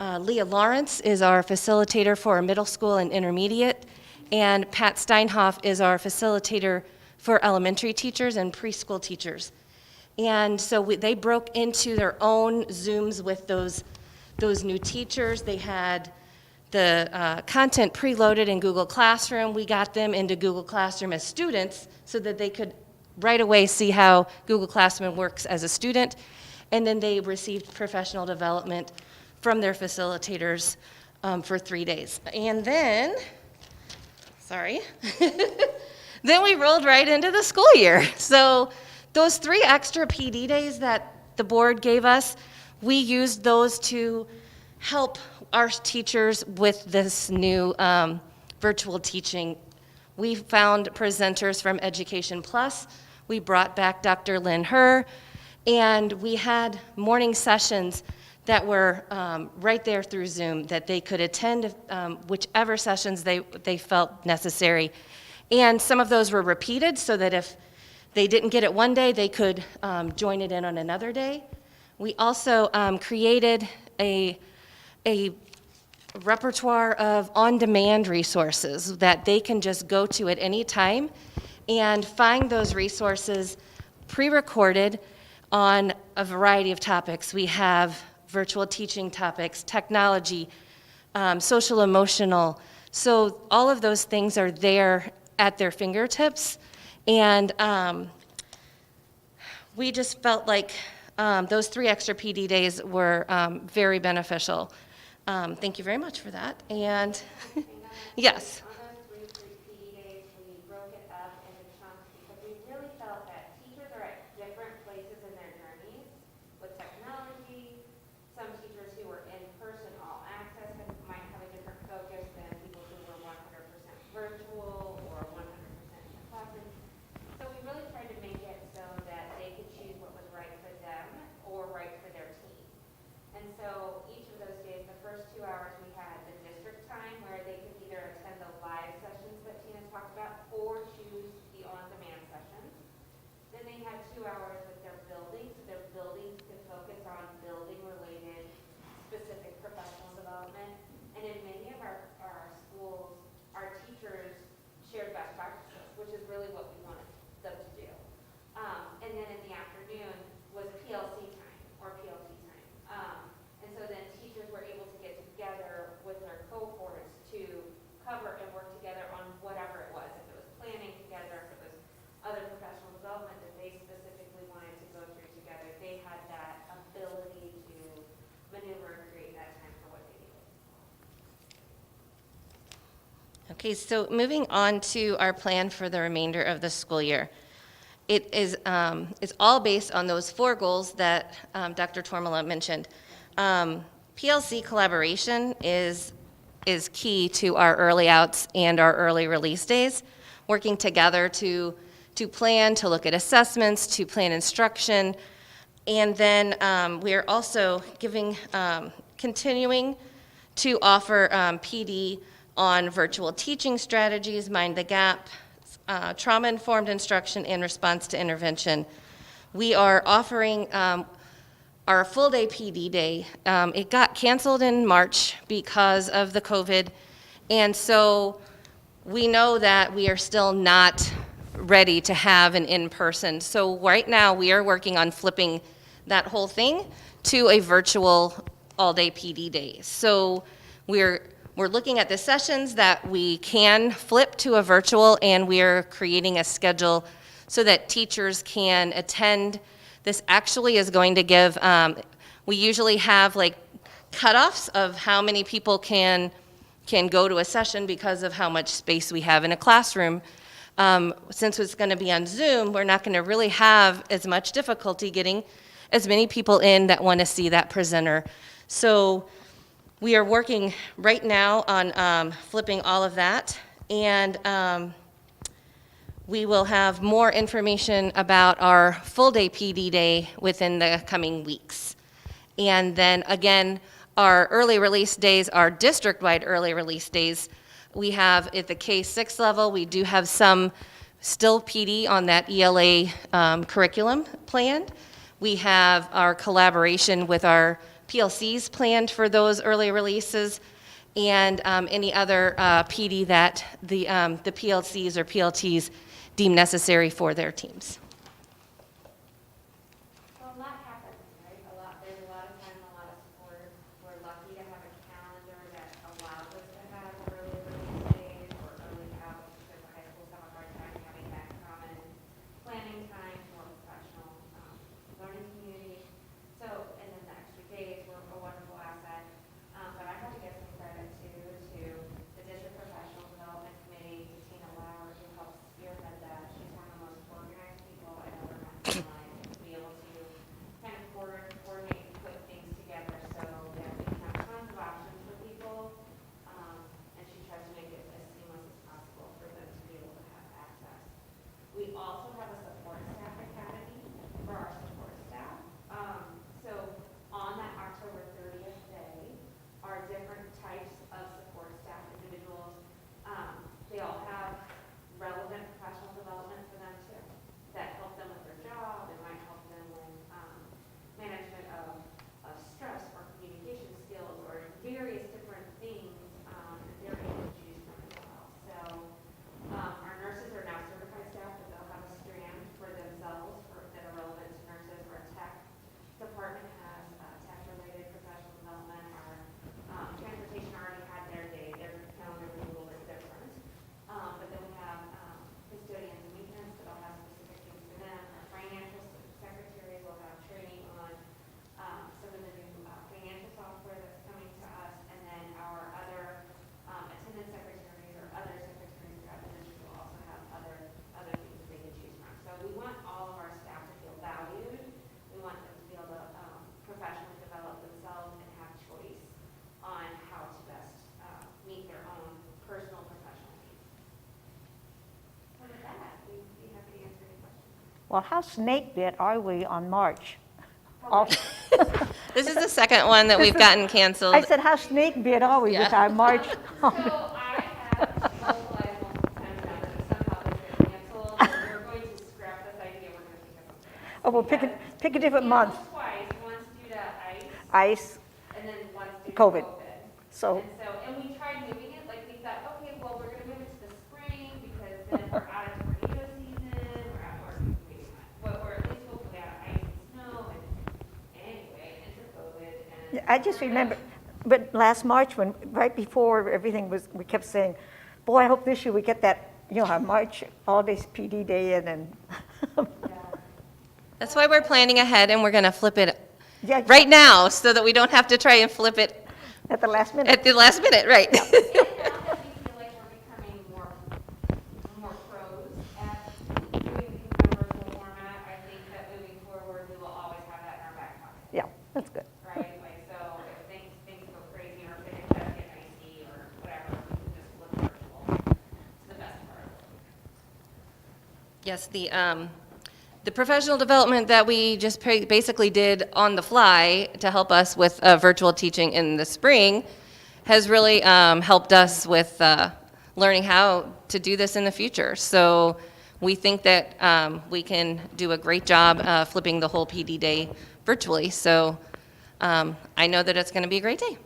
Leah Lawrence is our facilitator for our middle school and intermediate. And Pat Steinhoff is our facilitator for elementary teachers and preschool teachers. And so they broke into their own Zooms with those new teachers. They had the content preloaded in Google Classroom. We got them into Google Classroom as students so that they could right away see how Google Classroom works as a student. And then they received professional development from their facilitators for 3 days. And then, then we rolled right into the school year. So those 3 extra PD days that the board gave us, we used those to help our teachers with this new virtual teaching. We found presenters from Education Plus. We brought back Dr. Lynn Herr, and we had morning sessions that were right there through Zoom that they could attend whichever sessions they felt necessary. And some of those were repeated so that if they didn't get it one day, they could join it in on another day. We also created a repertoire of on-demand resources that they can just go to at any time and find those resources pre-recorded on a variety of topics. We have virtual teaching topics, technology, social emotional. So all of those things are there at their fingertips. And we just felt like those 3 extra PD days were very beneficial. Thank you very much for that. And yes. On those 3 PD days, we broke it up into chunks because we really felt that teachers are at different places in their journeys with technology. Some teachers who were in person, all access, might have a different focus than people who were 100% virtual or 100% in the classroom. So we really tried to make it so that they could choose what was right for them or right for their team. And so each of those days, the first 2 hours, we had the district time where they could either attend the live sessions that Tina talked about or choose the on-demand sessions. Then they had 2 hours with their buildings, so their buildings could focus on building-related specific professional development. And in many of our schools, our teachers shared best practices, which is really what we wanted them to do. And then in the afternoon was PLC time or PLT time. And so then teachers were able to get together with their cohorts to cover and work together on whatever it was. If it was planning together, if it was other professional development that they specifically wanted to go through together, they had that ability to maneuver and create that time for what they needed. Okay, so moving on to our plan for the remainder of the school year. it is it's all based on those 4 goals that Dr. Tormala mentioned. PLC collaboration is key to our early outs and our early release days, working together to plan, to look at assessments, to plan instruction, and then we are also continuing to offer PD on virtual teaching strategies, Mind the Gap, trauma-informed instruction, and response to intervention. We are offering our full-day PD day. It got canceled in March because of the COVID, and so we know that we are still not ready to have an in-person. So right now, we are working on flipping that whole thing to a virtual all-day PD day. So we're looking at the sessions that we can flip to a virtual, and we're creating a schedule so that teachers can attend. This actually is going to give, we usually have like cutoffs of how many people can go to a session because of how much space we have in a classroom. Since it's going to be on Zoom, we're not going to really have as much difficulty getting as many people in that want to see that presenter. So we are working right now on flipping all of that, and we will have more information about our full-day PD day within the coming weeks. And then again, our early release days, our district-wide early release days, we have at the K-6 level, we do have some still PD on that ELA curriculum planned. We have our collaboration with our PLCs planned for those early releases, and any other PD that the PLCs or PLTs deem necessary for their teams. Well, a lot happens, right? There's a lot of time, a lot of support. We're lucky to have a calendar that allows us to have early release days or early outs because the high school some of our time having that common planning time, more professional learning community. So, and then the extra days were a wonderful asset. But I have to give some credit to the District Professional Development Committee, to Tina Lauer, who helps spearhead that. She's one of the most organized people I've ever met in my life, to be able to kind of coordinate and put things together so that we can have tons of options for people. And she tries to make it as seamless as possible for them to be able to have access. We also have a support staff academy for our support staff. So on that October 30th day are different types of support staff individuals. They all have relevant professional development for them too, that help them with their job. It might help them with management of stress or communication skills or various different things they're able to choose from as well. So our nurses are now certified staff, but they'll have a strand for themselves that are relevant to nurses. Our tech department has tech-related professional development. Our transportation already had their day. Their calendar was a little bit different. But then we have custodians and maintenance that all have specific things for them. Our financial secretaries will have training on some of the new financial software that's coming to us. And then our other attendance secretaries or other secretaries throughout the district will also have other things that they can choose from. So we want all of our staff to feel valued. We want them to be able to professionally develop themselves and have choice on how to best meet their own personal professional needs. So with that, we'd be happy to answer any questions. Well, how snake bit are we on March? This is the second one that we've gotten canceled. I said, how snake bit are we with our March? So I have vocalized multiple times now that if somehow this gets canceled, we're going to scrap this idea, we're going to think of something. Oh, well, pick a different month. Canceled twice, once due to Ice, and then once due to COVID. COVID. So, And we tried moving it, like we thought, okay, well, we're gonna move it to the spring because then we're out of tornado season, or at least hopefully out of ice and snow, and anyway, enter COVID, and. I just remember, but last March, right before everything was, we kept saying, boy, I hope this year we get that, our March all-day PD day in, and That's why we're planning ahead, and we're going to flip it yeah, right now so that we don't have to try and flip it at the last minute. at the last minute, right? Now that we feel like we're becoming more pros at doing these numbers, we're more Yes, the professional development that we just basically did on the fly to help us with virtual teaching in the spring has really helped us with learning how to do this in the future. So we think that we can do a great job flipping the whole PD day virtually. So I know that it's going to be a great day.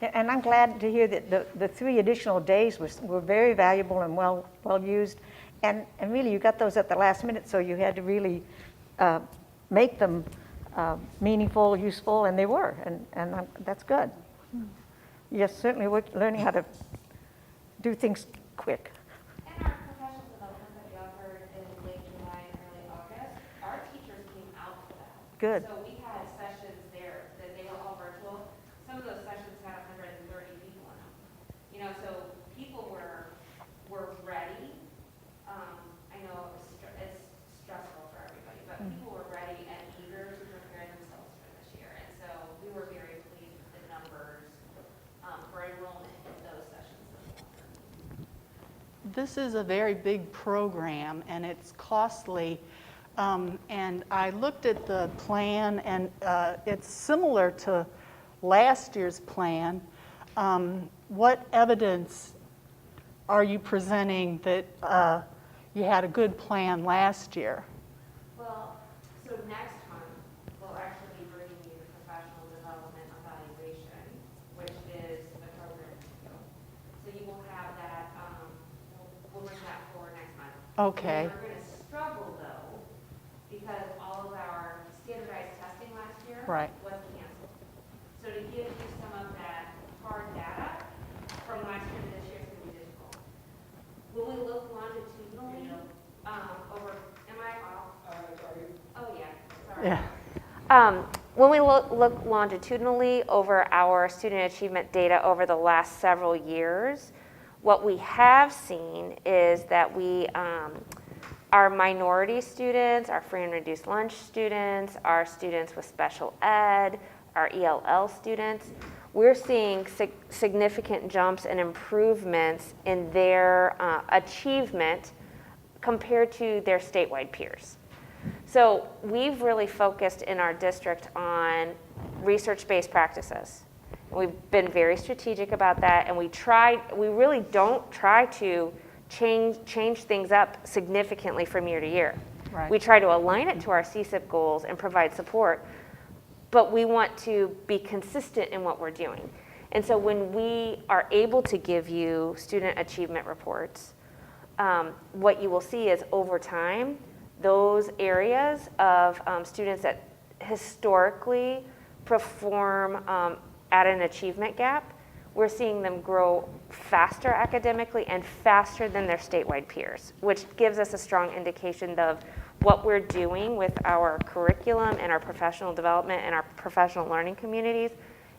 And I'm glad to hear that the 3 additional days were very valuable and well used. And really, you got those at the last minute, so you had to really make them meaningful, useful, and they were. And that's good. Yes, certainly we're learning how to do things quick. And our professional development that we offered in late July and early August, our teachers came out for that. Good. So we had sessions there that they were all virtual. Some of those sessions had 130 people in them. You know, so people were ready. I know it's stressful for everybody, but people were ready and eager to prepare themselves for this year. And so we were very pleased with the numbers for enrollment in those sessions as well. This is a very big program, and it's costly. And I looked at the plan, and it's similar to last year's plan. What evidence are you presenting that you had a good plan last year? Well, so next month, we'll actually be bringing you the professional development evaluation, which is the program review. So you will have that, we'll bring that forward next month. Okay. And we're going to struggle, though, because all of our standardized testing last year Right. was canceled. So to give you some of that hard data from last year to this year is going to be difficult. When we look longitudinally, over, am I off? Oh, yeah, sorry. Yeah. When we look longitudinally over our student achievement data over the last several years, what we have seen is that our minority students, our free and reduced lunch students, our students with special ed, our ELL students, we're seeing significant jumps and improvements in their achievement compared to their statewide peers. So we've really focused in our district on research-based practices. We've been very strategic about that, and we really don't try to change things up significantly from year to year. Right. We try to align it to our CSIP goals and provide support, but we want to be consistent in what we're doing. And so when we are able to give you student achievement reports, what you will see is over time, those areas of students that historically perform at an achievement gap, we're seeing them grow faster academically and faster than their statewide peers, which gives us a strong indication of what we're doing with our curriculum and our professional development and our professional learning communities.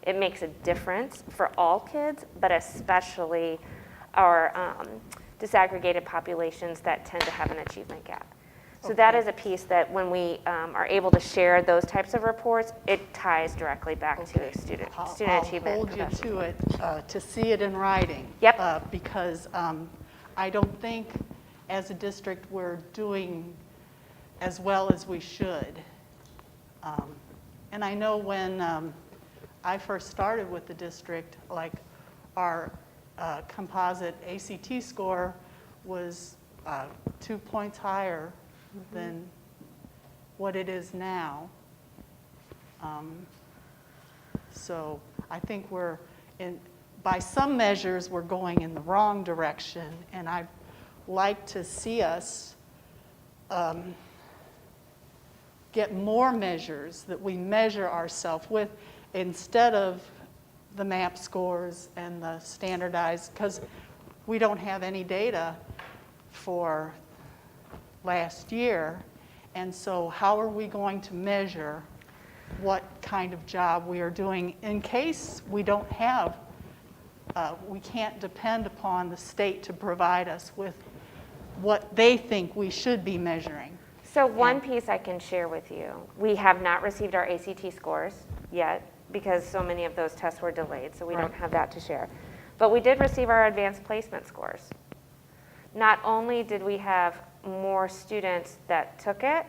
It makes a difference for all kids, but especially our disaggregated populations that tend to have an achievement gap. So that is a piece that when we are able to share those types of reports, it ties directly back to student achievement. I'll hold you to it, to see it in writing. Yep. Because I don't think as a district we're doing as well as we should. And I know when I first started with the district, like our composite ACT score was 2 points higher than what it is now. So I think by some measures, we're going in the wrong direction, and I'd like to see us get more measures that we measure ourselves with instead of the MAP scores and the standardized, because we don't have any data for last year. And so how are we going to measure what kind of job we are doing in case we don't have, we can't depend upon the state to provide us with what they think we should be measuring. So one piece I can share with you, we have not received our ACT scores yet because so many of those tests were delayed, so we don't have that to share. But we did receive our advanced placement scores. not only did we have more students that took it,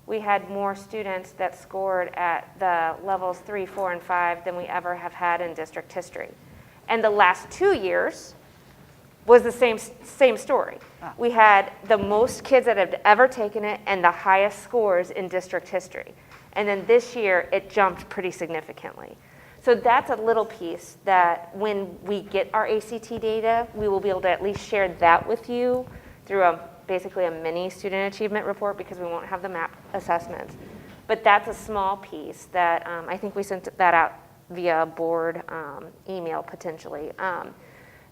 we had more students that scored at the levels 3, 4, and 5 than we ever have had in district history. And the last 2 years was the same story. We had the most kids that have ever taken it and the highest scores in district history. And then this year, it jumped pretty significantly. So that's a little piece that when we get our ACT data, we will be able to at least share that with you through basically a mini student achievement report, because we won't have the MAP assessments. But that's a small piece that I think we sent that out via board email potentially,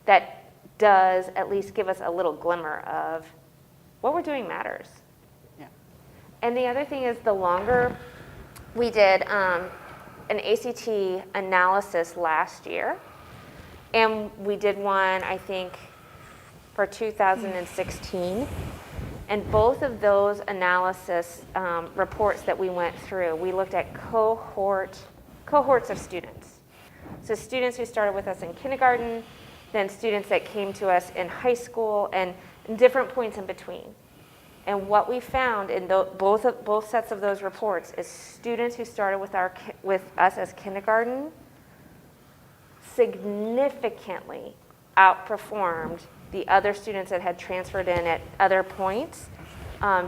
that does at least give us a little glimmer of what we're doing matters. Yeah. And the other thing is, the longer we did an ACT analysis last year, and we did one, I think, for 2016. And both of those analysis reports that we went through, we looked at cohorts of students. So students who started with us in kindergarten, then students that came to us in high school, and different points in between. And what we found in both sets of those reports is students who started with us as kindergarten significantly outperformed the other students that had transferred in at other points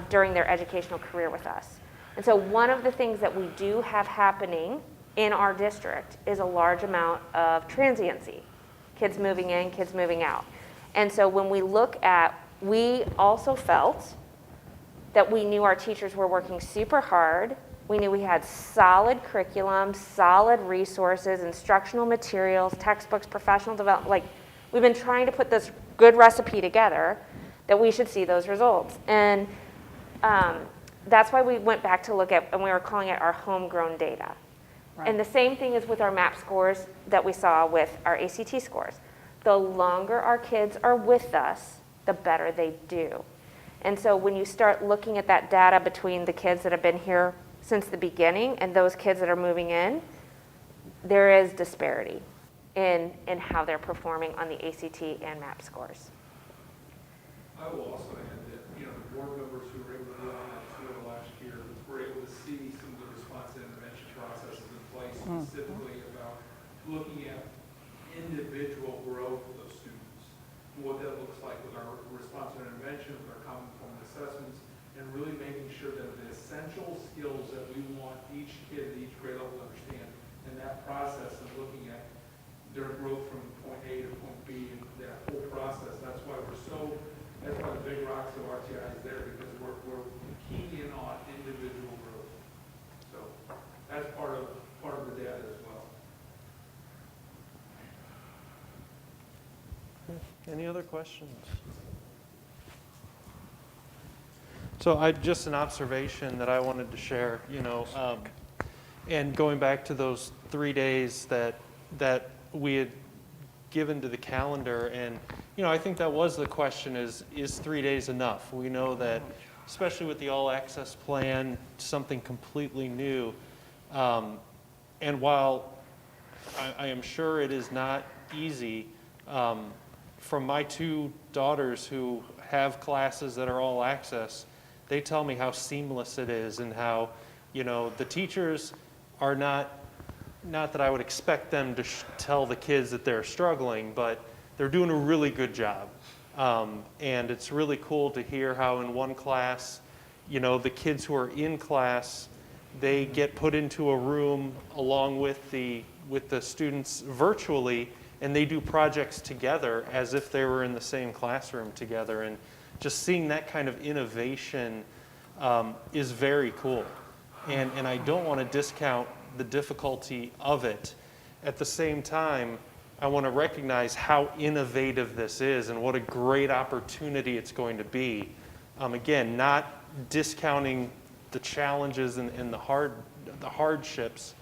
during their educational career with us. And so one of the things that we do have happening in our district is a large amount of transiency. Kids moving in, kids moving out. And so when we look at, we also felt that we knew our teachers were working super hard. We knew we had solid curriculum, solid resources, instructional materials, textbooks, professional development. Like, we've been trying to put this good recipe together that we should see those results. And that's why we went back to look at, and we were calling it our homegrown data. Right. And the same thing is with our MAP scores that we saw with our ACT scores. The longer our kids are with us, the better they do. And so when you start looking at that data between the kids that have been here since the beginning and those kids that are moving in, there is disparity in how they're performing on the ACT and MAP scores. I will also add that, the board members who were able to do on that tour last year were able to see some of the response and intervention processes in place, specifically about looking at individual growth of students, what that looks like with our response and intervention, with our common performance assessments, and really making sure that the essential skills that we want each kid at each grade level to understand in that process, and looking at their growth from point A to point B, and that whole process. That's why that's why the big rocks of RTI is there, because we're keying in on individual growth. So that's part of the data as well. Any other questions? So just an observation that I wanted to share, and going back to those 3 days that we had given to the calendar, and I think that was the question: is 3 days enough? We know that, especially with the all access plan, something completely new, and while I am sure it is not easy, from my 2 daughters who have classes that are all access, they tell me how seamless it is, and how the teachers are not that I would expect them to tell the kids that they're struggling, but they're doing a really good job. And it's really cool to hear how in one class, the kids who are in class, they get put into a room along with the students virtually, and they do projects together as if they were in the same classroom together. And just seeing that kind of innovation is very cool. And I don't want to discount the difficulty of it. At the same time, I want to recognize how innovative this is and what a great opportunity it's going to be. Again, not discounting the challenges and the hardships,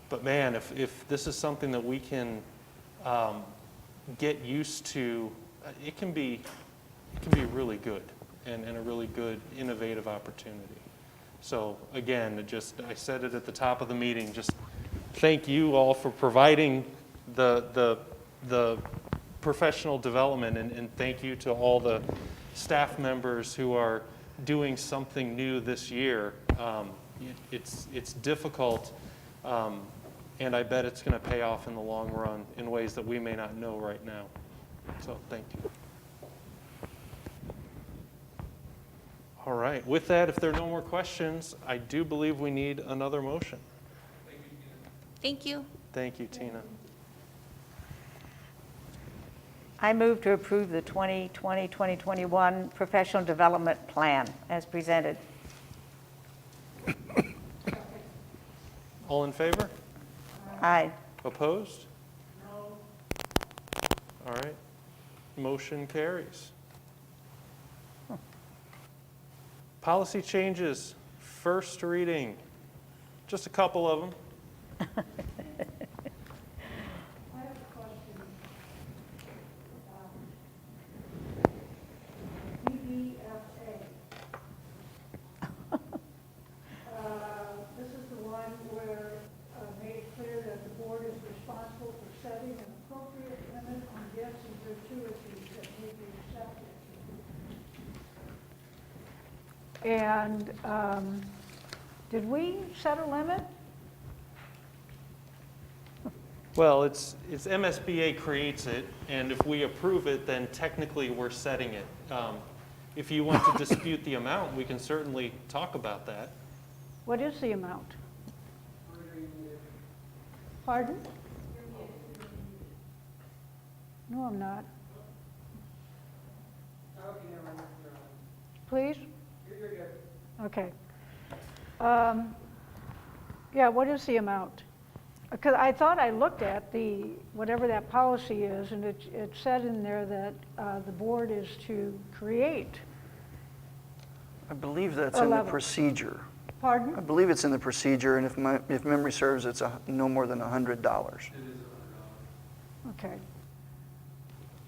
but man, if this is something that we can get used to, it can be really good and a really good innovative opportunity. So again, I said it at the top of the meeting, just thank you all for providing the professional development, and thank you to all the staff members who are doing something new this year. It's difficult, and I bet it's going to pay off in the long run in ways that we may not know right now. So thank you. All right, with that, if there are no more questions, I do believe we need another motion. Thank you. Thank you, Tina. I move to approve the 2020-2021 Professional Development Plan as presented. All in favor? Aye. Opposed? No. All right, motion carries. Policy changes, first reading, just a couple of them. I have a question. BBFA. This is the one where made it clear that the board is responsible for setting an appropriate limit on gifts and gratuities that may be accepted. And did we set a limit? Well, it's MSBA creates it, and if we approve it, then technically we're setting it. If you want to dispute the amount, we can certainly talk about that. What is the amount? Pardon? No, I'm not. Please? Okay. Yeah, what is the amount? Because I thought I looked at the, whatever that policy is, and it said in there that the board is to create. I believe that's in the level. procedure. Pardon? I believe it's in the procedure, and if memory serves, it's no more than $100. Okay.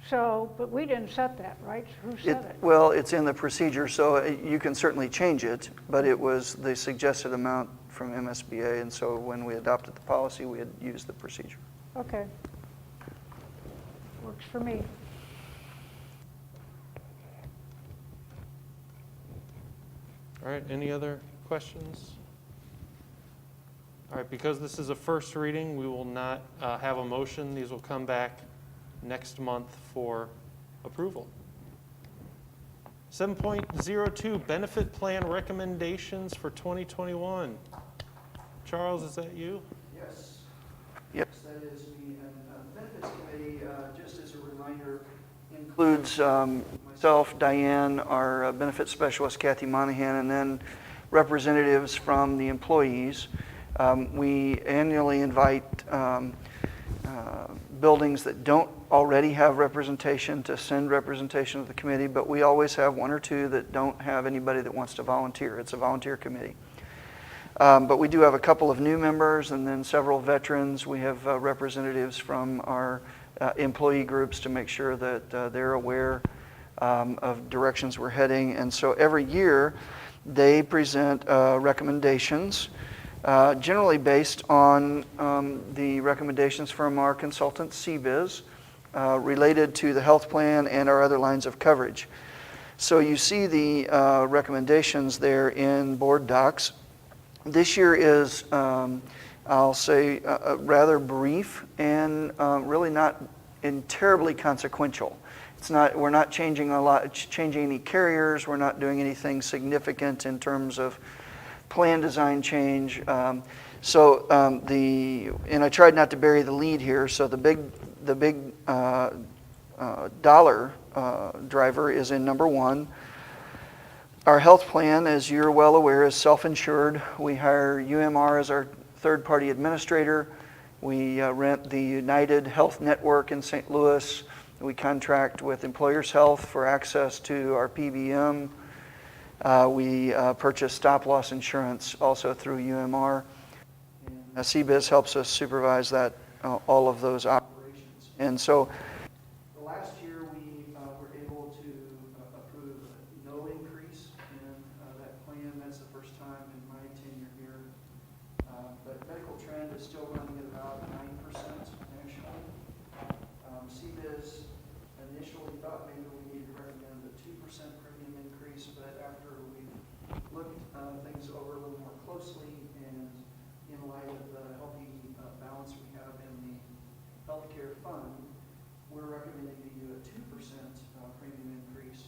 So, but we didn't set that, right? Who set it? Well, it's in the procedure, so you can certainly change it, but it was the suggested amount from MSBA, and so when we adopted the policy, we had used the procedure. Okay. Works for me. All right, any other questions? All right, because this is a first reading, we will not have a motion. These will come back next month for approval. 7.02, benefit plan recommendations for 2021. Charles, is that you? Yes. Yes, that is me. And the Benefits Committee, just as a reminder, includes myself, Diane, our benefits specialist, Kathy Monahan, and then representatives from the employees. We annually invite buildings that don't already have representation to send representation to the committee, but we always have one or two that don't have anybody that wants to volunteer. It's a volunteer committee. But we do have a couple of new members and then several veterans. We have representatives from our employee groups to make sure that they're aware of directions we're heading. And so every year they present recommendations, generally based on the recommendations from our consultant, CBiz, related to the health plan and our other lines of coverage. So you see the recommendations there in board docs. This year is, I'll say, rather brief and really not terribly consequential. It's not, we're not changing a lot, changing any carriers. We're not doing anything significant in terms of plan design change. And I tried not to bury the lead here. So the big dollar driver is in number one. Our health plan, as you're well aware, is self-insured. We hire UMR as our third-party administrator. We rent the United Health Network in St. Louis. We contract with Employers Health for access to our PBM. We purchase stop-loss insurance also through UMR. CBiz helps us supervise that, all of those operations. And so last year we were able to approve no increase in that plan. That's the first time in my tenure here. But medical trend is still running at about 9% nationally. CBiz we're recommending to you a 2% premium increase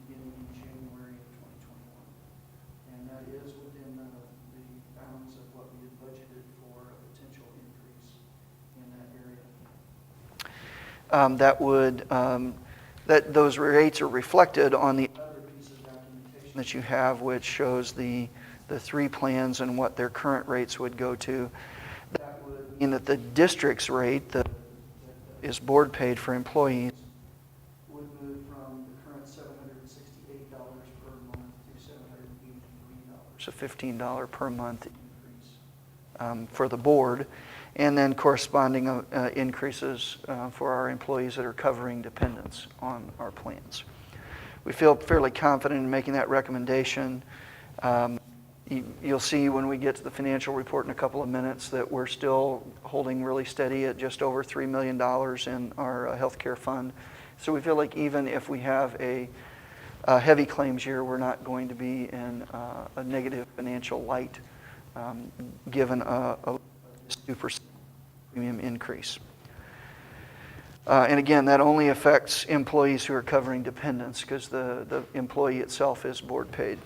beginning in January of 2021. And that is within the bounds of what we had budgeted for a potential increase in that area. Those rates are reflected on the other piece of documentation that you have, which shows the 3 plans and what their current rates would go to. That would mean that the district's rate that is board paid for employees would move from the current $768 per month to $783, so $15 per month increase for the board, and then corresponding increases for our employees that are covering dependents on our plans. We feel fairly confident in making that recommendation. You'll see when we get to the financial report in a couple of minutes that we're still holding really steady at just over $3 million in our healthcare fund. So we feel like even if we have a heavy claims year, we're not going to be in a negative financial light given a 2% premium increase. And again, that only affects employees who are covering dependents because the employee itself is board paid.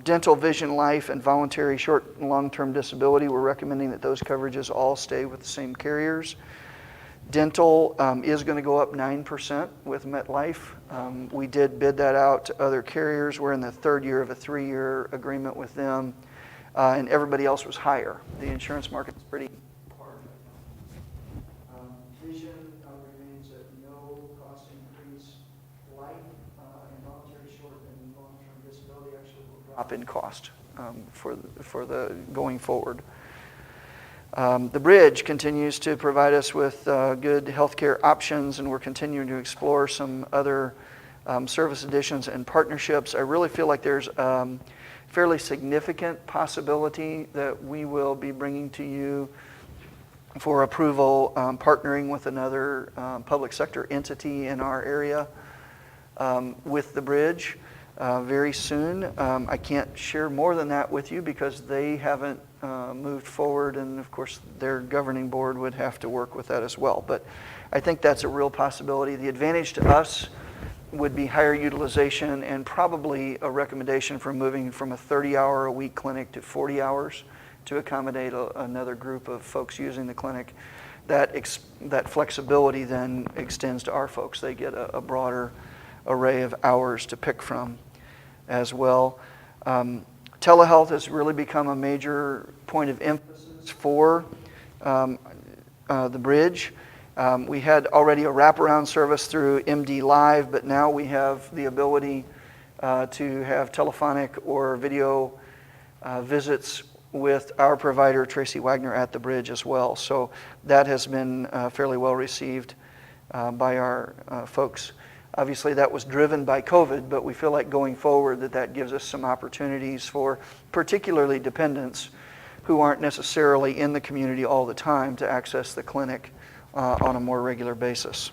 Dental, vision, life, and voluntary short and long-term disability, we're recommending that those coverages all stay with the same carriers. Dental is going to go up 9% with MetLife. We did bid that out to other carriers. We're in the 3rd year of a 3-year agreement with them, and everybody else was higher. The insurance market is pretty hard. Vision remains at no cost increase. Life and voluntary short and long-term disability actually will drop in cost for the going forward. The bridge continues to provide us with good healthcare options, and we're continuing to explore some other service additions and partnerships. I really feel like there's fairly significant possibility that we will be bringing to you for approval, partnering with another public sector entity in our area with the bridge very soon. I can't share more than that with you because they haven't moved forward, and of course their governing board would have to work with that as well. But I think that's a real possibility. The advantage to us would be higher utilization and probably a recommendation for moving from a 30-hour-a-week clinic to 40 hours to accommodate another group of folks using the clinic. That flexibility then extends to our folks. They get a broader array of hours to pick from as well. Telehealth has really become a major point of emphasis for the bridge. We had already a wraparound service through MD Live, but now we have the ability to have telephonic or video visits with our provider, Tracy Wagner, at the bridge as well. So that has been fairly well received by our folks. Obviously, that was driven by COVID, but we feel like going forward that gives us some opportunities for particularly dependents who aren't necessarily in the community all the time to access the clinic on a more regular basis.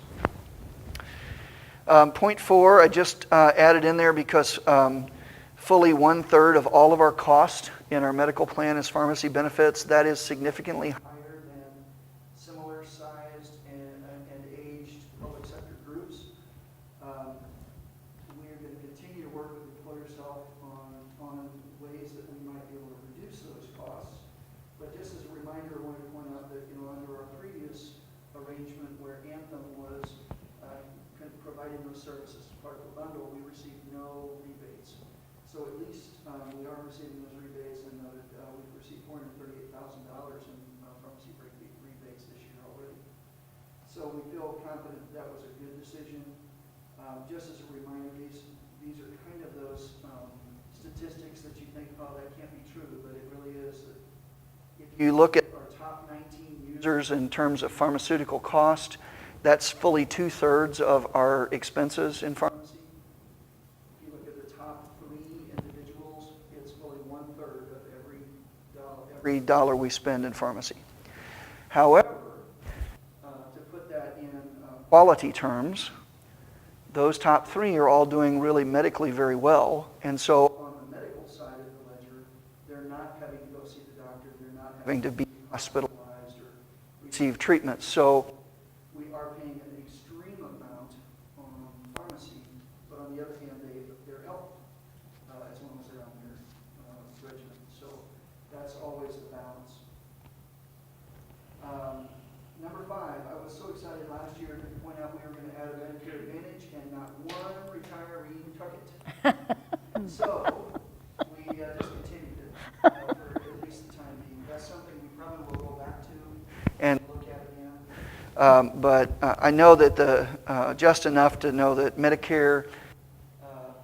Point 4, I just added in there because fully 1/3 of all of our cost in our medical plan is pharmacy benefits. That is significantly higher than similar sized and aged public sector groups. We are going to continue to work with Employers Health on ways that we might be able to reduce those costs. But just as a reminder, I wanted to point out that under our previous arrangement where Anthem was providing those services as part of the bundle, we received no rebates. So at least we are receiving those rebates, and we've received $438,000 in pharmacy rebates this year already. So we feel confident that was a good decision. Just as a reminder, these are kind of those statistics that you think, oh, that can't be true, but it really is. If you look at our top 19 users in terms of pharmaceutical cost, that's fully 2/3 of our expenses in pharmacy. If you look at the top 3 individuals, it's fully 1/3 of every dollar we spend in pharmacy. However, to put that in quality terms, those top 3 are all doing really medically very well, and so on the medical side of the ledger, they're not having to go see the doctor, they're not having to be hospitalized or receive treatment. So we are paying an extreme extreme amount on pharmacy, but on the other hand, they're helped as long as they're on their regimen. So that's always the balance. Number 5, I was so excited last year to point out we were going to add a Medicare Advantage, and not one retiree took it. So we discontinued it for at least the time being. That's something we probably will go back to and look at again. But I know that just enough to know that Medicare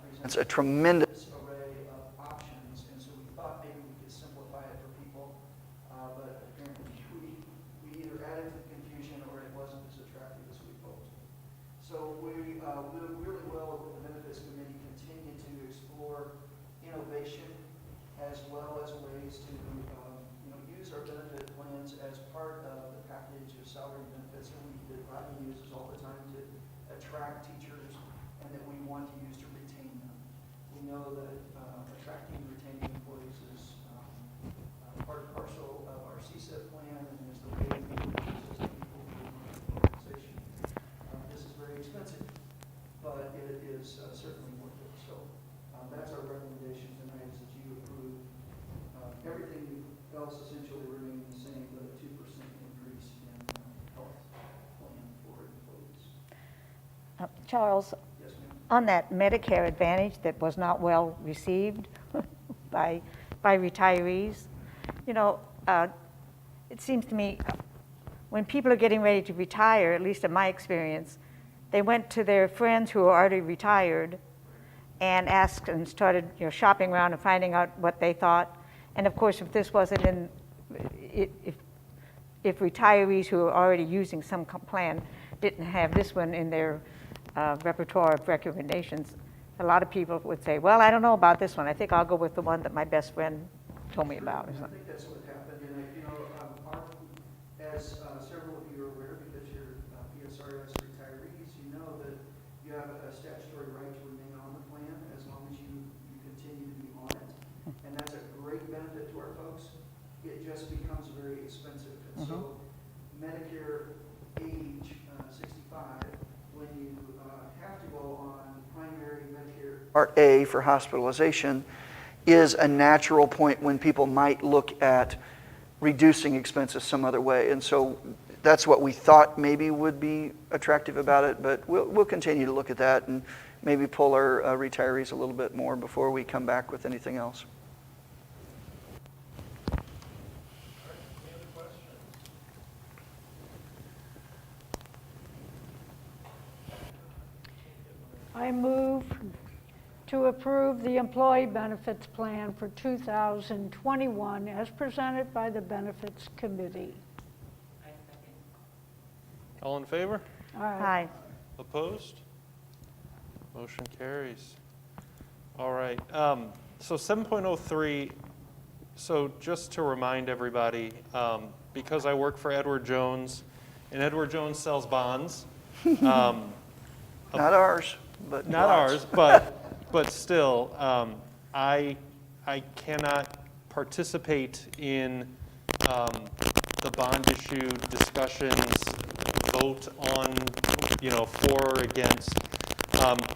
presents a tremendous array of options, and so we thought maybe we could simplify it for people, but apparently we either added to the confusion or it wasn't as attractive as we hoped. So we really well with the Benefits Committee continue to explore innovation as well as ways to use our benefit plans as part of the package of salary benefits that Rodney uses all the time to attract teachers and that we want to use to retain them. We know that attracting and retaining employees is part and parcel of our CSCP plan and is the way we use it to people who are in the organization. This is very expensive, but it is certainly worth it. So that's our recommendation tonight, is that you approve everything else essentially remaining the same, but a 2% increase in health plan for employees. Charles, Yes, ma'am. on that Medicare Advantage that was not well received by retirees, it seems to me when people are getting ready to retire, at least in my experience, they went to their friends who are already retired and asked and started shopping around and finding out what they thought. And of course, if this wasn't in, if retirees who are already using some plan didn't have this one in their repertoire of recommendations, a lot of people would say, well, I don't know about this one. I think I'll go with the one that my best friend told me about. Or I something. think that's what happened. And as several of you are aware, because you're PSRS retirees, you know that you have a statutory right to remain on the plan as long as you continue to be on it. And that's a great benefit to our folks. It just becomes very expensive. And so Medicare age 65, when you have to go on primary Medicare Part A for hospitalization, is a natural point when people might look at reducing expenses some other way. And so that's what we thought maybe would be attractive about it, but we'll continue to look at that and maybe pull our retirees a little bit more before we come back with anything else. I move to approve the employee benefits plan for 2021 as presented by the Benefits Committee. All in favor? Hi. Opposed? Motion carries. All right. So 7.03, so just to remind everybody, because I work for Edward Jones, and Edward Jones sells bonds. Not ours, but Not lots. ours, but still, I cannot participate in the bond issue discussions, vote on, for or against,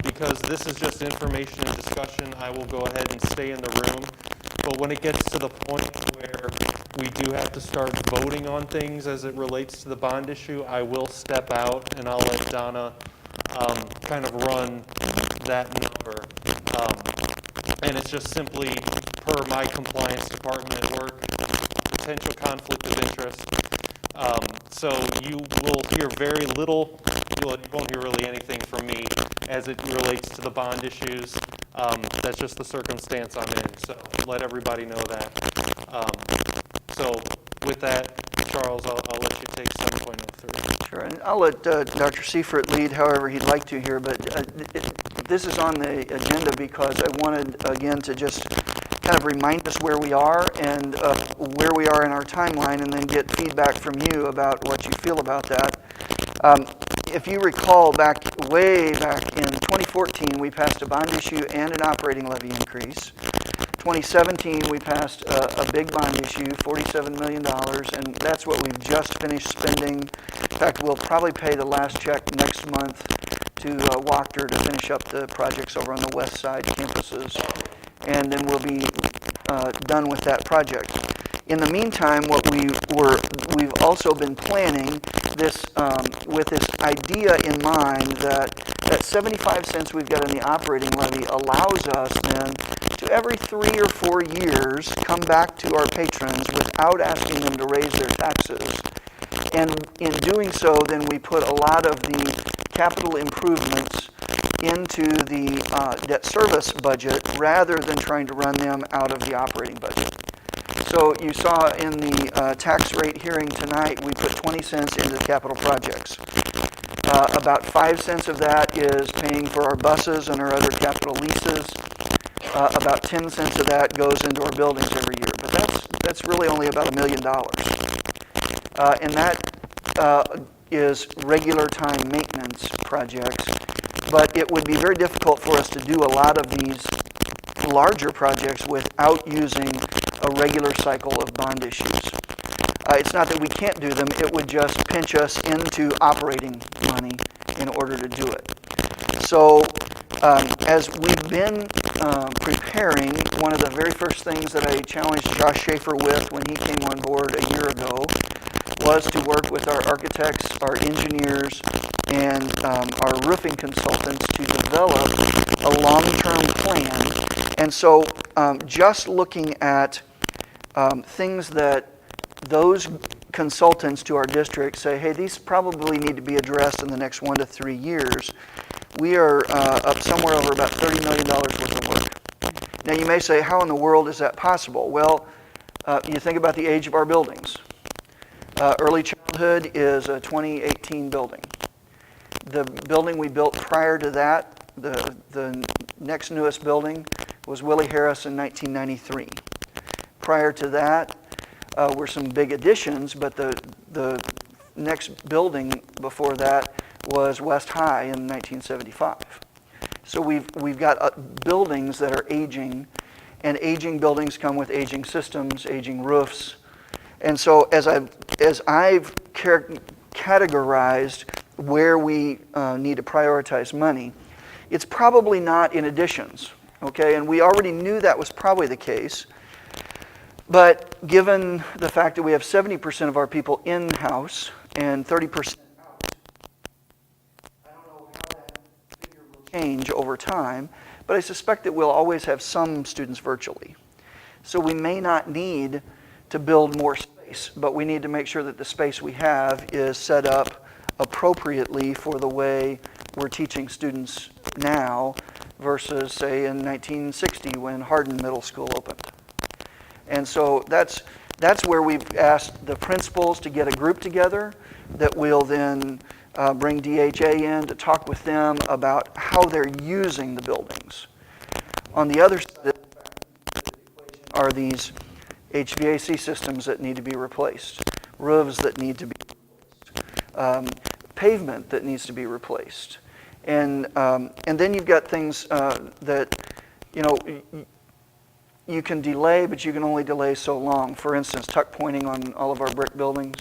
because this is just information and discussion. I will go ahead and stay in the room. But when it gets to the point where we do have to start voting on things as it relates to the bond issue, I will step out and I'll let Donna kind of run that number. And it's just simply per my compliance department at work, potential conflict of interest. So you will hear very little, you won't hear really anything from me as it relates to the bond issues. That's just the circumstance I'm in, so let everybody know that. So with that, Charles, I'll let you take 7.03. Sure, and I'll let Dr. Seifert lead however he'd like to here, but this is on the agenda because I wanted, again, to just kind of remind us where we are and where we are in our timeline, and then get feedback from you about what you feel about that. If you recall, way back in 2014, we passed a bond issue and an operating levy increase. 2017, we passed a big bond issue, $47 million, and that's what we've just finished spending. In fact, we'll probably pay the last check next month to Wachter to finish up the projects over on the west side campuses, and then we'll be done with that project. In the meantime, we've also been planning this with this idea in mind that 75 cents we've got in the operating levy allows us then to every 3 or 4 years come back to our patrons without asking them to raise their taxes. And in doing so, then we put a lot of the capital improvements into the debt service budget rather than trying to run them out of the operating budget. So you saw in the tax rate hearing tonight, we put 20 cents into the capital projects. About 5 cents of that is paying for our buses and our other capital leases. About 10 cents of that goes into our buildings every year, but that's really only about $1 million. And that is regular time maintenance projects, but it would be very difficult for us to do a lot of these larger projects without using a regular cycle of bond issues. It's not that we can't do them, it would just pinch us into operating money in order to do it. So as we've been preparing, one of the very first things that I challenged Josh Schaefer with when he came on board a year ago was to work with our architects, our engineers, and our roofing consultants to develop a long-term plan. And so just looking at things that those consultants to our district say, hey, these probably need to be addressed in the next 1 to 3 years, we are up somewhere over about $30 million worth of work. Now you may say, how in the world is that possible? Well, you think about the age of our buildings. Early childhood is a 2018 building. The building we built prior to that, the next newest building, was Willie Harris in 1993. Prior to that were some big additions, but the next building before that was West High in 1975. So we've got buildings that are aging, and aging buildings come with aging systems, aging roofs. And so as I've categorized where we need to prioritize money, it's probably not in additions, okay? And we already knew that was probably the case. But given the fact that we have 70% of our people in-house and 30% out, I don't know how that figure will change over time, but I suspect that we'll always have some students virtually. So we may not need to build more space, but we need to make sure that the space we have is set up appropriately for the way we're teaching students now versus, say, in 1960 when Hardin Middle School opened. And so that's where we've asked the principals to get a group together that will then bring DHA in to talk with them about how they're using the buildings. On the other side of the equation are these HVAC systems that need to be replaced, roofs that need to be replaced, pavement that needs to be replaced. And then you've got things that, you know, you can delay, but you can only delay so long. For instance, tuck pointing on all of our brick buildings,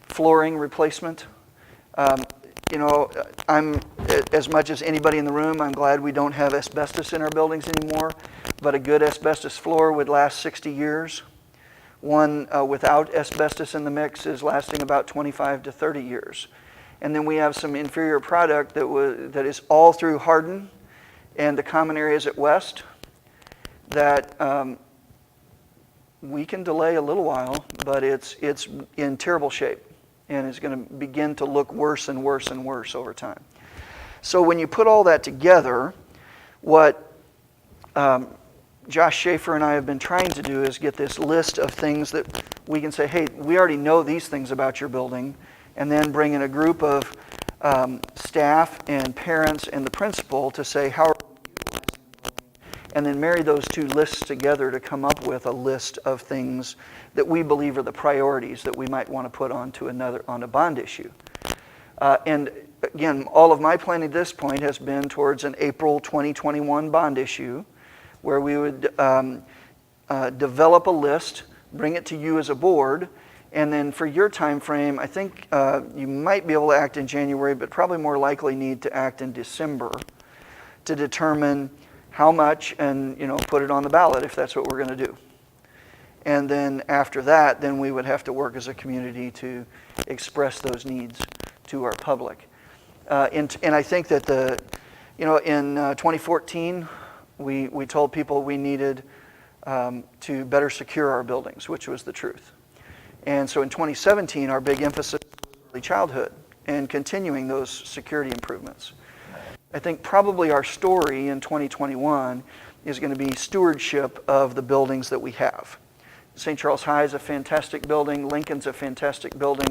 flooring replacement. You know, I'm, as much as anybody in the room, I'm glad we don't have asbestos in our buildings anymore, but a good asbestos floor would last 60 years. One without asbestos in the mix is lasting about 25 to 30 years. And then we have some inferior product that is all through Hardin and the common areas at West that we can delay a little while, but it's in terrible shape and is going to begin to look worse and worse and worse over time. So when you put all that together, what Josh Schaefer and I have been trying to do is get this list of things that we can say, hey, we already know these things about your building, and then bring in a group of staff and parents and the principal to say, how are we utilizing the building? And then marry those two lists together to come up with a list of things that we believe are the priorities that we might want to put on a bond issue. And again, all of my planning at this point has been towards an April 2021 bond issue, where we would develop a list, bring it to you as a board, and then for your time frame, I think you might be able to act in January, but probably more likely need to act in December to determine how much and put it on the ballot if that's what we're going to do. And then after that, then we would have to work as a community to express those needs to our public. And I think that in 2014, we told people we needed to better secure our buildings, which was the truth. And so in 2017, our big emphasis was early childhood and continuing those security improvements. I think probably our story in 2021 is going to be stewardship of the buildings that we have. St. Charles High is a fantastic building. Lincoln's a fantastic building.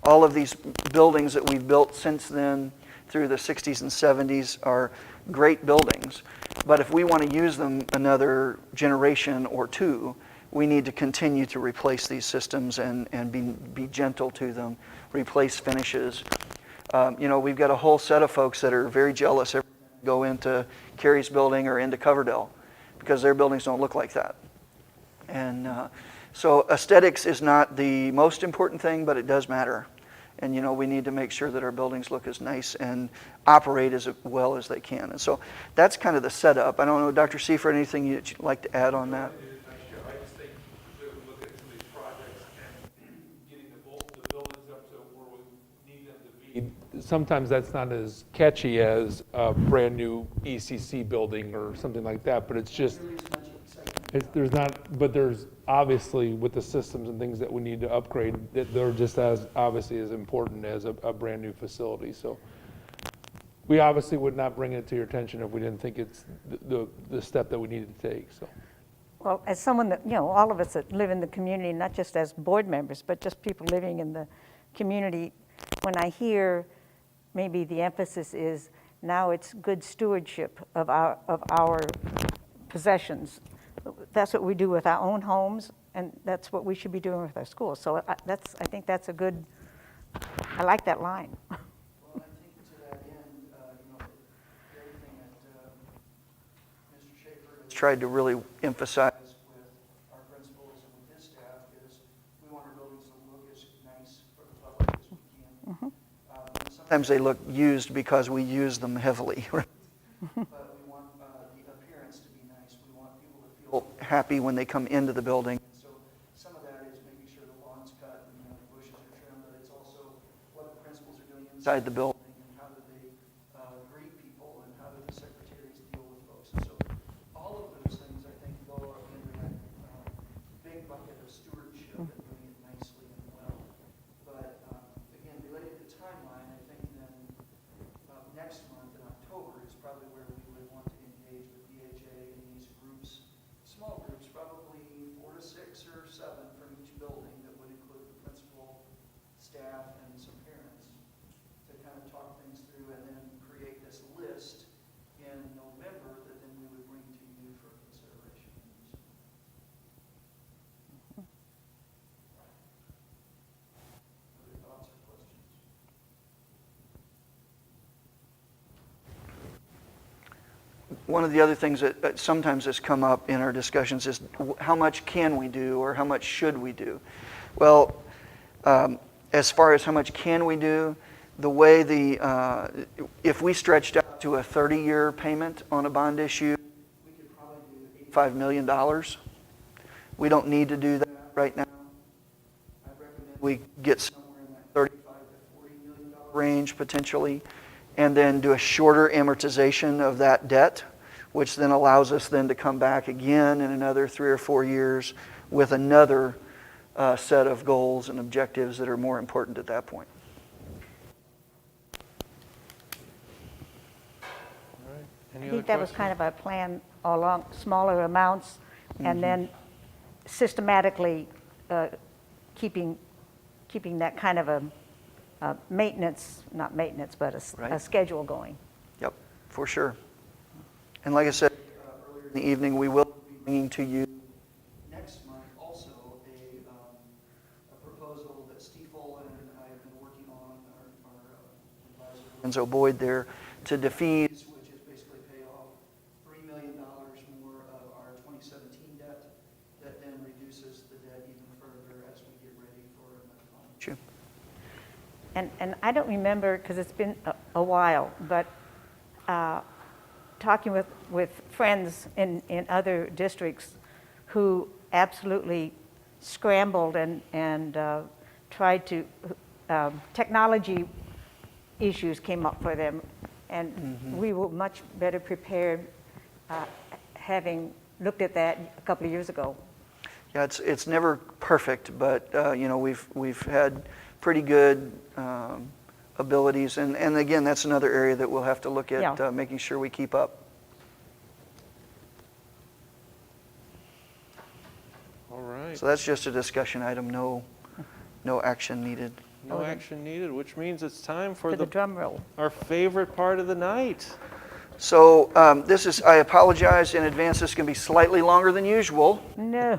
All of these buildings that we've built since then through the 60s and 70s are great buildings. But if we want to use them another generation or two, we need to continue to replace these systems and be gentle to them, replace finishes. We've got a whole set of folks that are very jealous every time they go into Carey's building or into Coverdale because their buildings don't look like that. And so aesthetics is not the most important thing, but it does matter. And we need to make sure that our buildings look as nice and operate as well as they can. And so that's kind of the setup. I don't know, Dr. Seifert, anything you'd like to add on that? I just think that we look at some of these projects and getting the buildings up to where we need them to be. Sometimes that's not as catchy as a brand new ECC building or something like that, but it's just, there's obviously with the systems and things that we need to upgrade, that they're just as obviously as important as a brand new facility. So we obviously would not bring it to your attention if we didn't think it's the step that we needed to take. So. Well, as someone that, all of us that live in the community, not just as board members, but just people living in the community, when I hear maybe the emphasis is now it's good stewardship of our possessions. That's what we do with our own homes, and that's what we should be doing with our schools. So I think that's a good, I like that line. Well, I think to that end, everything that Mr. Schaefer has tried to really emphasize with our principals and with his staff is we want our buildings to look as nice for the public as we can. Mm-hmm. Sometimes they look used because we use them heavily, right? But we want the appearance to be nice. We want people to feel happy when they come into the building. So some of that is making sure the lawn's cut and the bushes are trimmed, but it's also what the principals are doing inside the building and how do they greet people and how do the secretaries deal with folks. And so all of those things, I think, go into that big bucket of stewardship and doing it nicely and well. But again, related to timeline, I think then next month in October is probably where we would want to engage with DHA in these groups, small groups, probably 4 to 6 or 7 from each building that would include the principal, staff, and some parents to kind of talk things through and then create this list in November that then we would bring to you for consideration. Other thoughts or questions? One of the other things that sometimes has come up in our discussions is how much can we do or how much should we do? Well, as far as how much can we do, the way if we stretched out to a 30-year payment on a bond issue, we could probably do $85 million. We don't need to do that right now. I recommend we get somewhere in that $35 to $40 million range potentially, and then do a shorter amortization of that debt, which then allows us then to come back again in another 3 or 4 years with another set of goals and objectives that are more important at that point. I think that was kind of our plan all along, smaller amounts, and then systematically keeping that kind of a maintenance, not maintenance, but a schedule going. Yep, for sure. And like I said earlier in the evening, we will be bringing to you next month also a proposal that Steve Follen and I have been working on, our advisor, Enzo Boyd there, to defease, which is basically pay off $3 million more of and I don't remember, because it's been a while, but talking with friends in other districts who absolutely scrambled and tried to, technology issues came up for them, and we were much better prepared having looked at that a couple of years ago. Yeah, it's never perfect, but we've had pretty good abilities, and again, that's another area that we'll have to look at, making sure we keep up. All right. So that's just a discussion item, no action needed. No action needed, which means it's time for the drum roll. Our favorite part of the night. So I apologize in advance, this is going to be slightly longer than usual. No.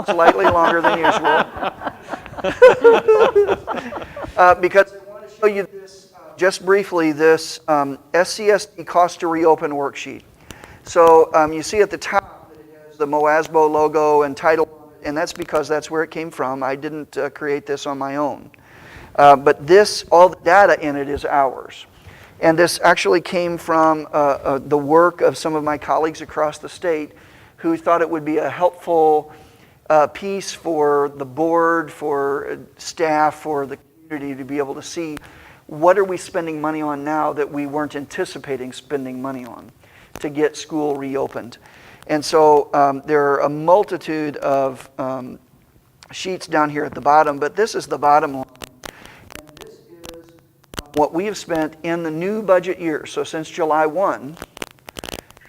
Slightly longer than usual. Because I want to show you this, just briefly, this SCSD cost to reopen worksheet. So you see at the top that it has the MOASBO logo and title, and that's because that's where it came from. I didn't create this on my own. But this, all the data in it is ours. And this actually came from the work of some of my colleagues across the state who thought it would be a helpful piece for the board, for staff, for the community to be able to see what are we spending money on now that we weren't anticipating spending money on to get school reopened. And so there are a multitude of sheets down here at the bottom, but this is the bottom line. And this is what we have spent in the new budget year, so since July 1,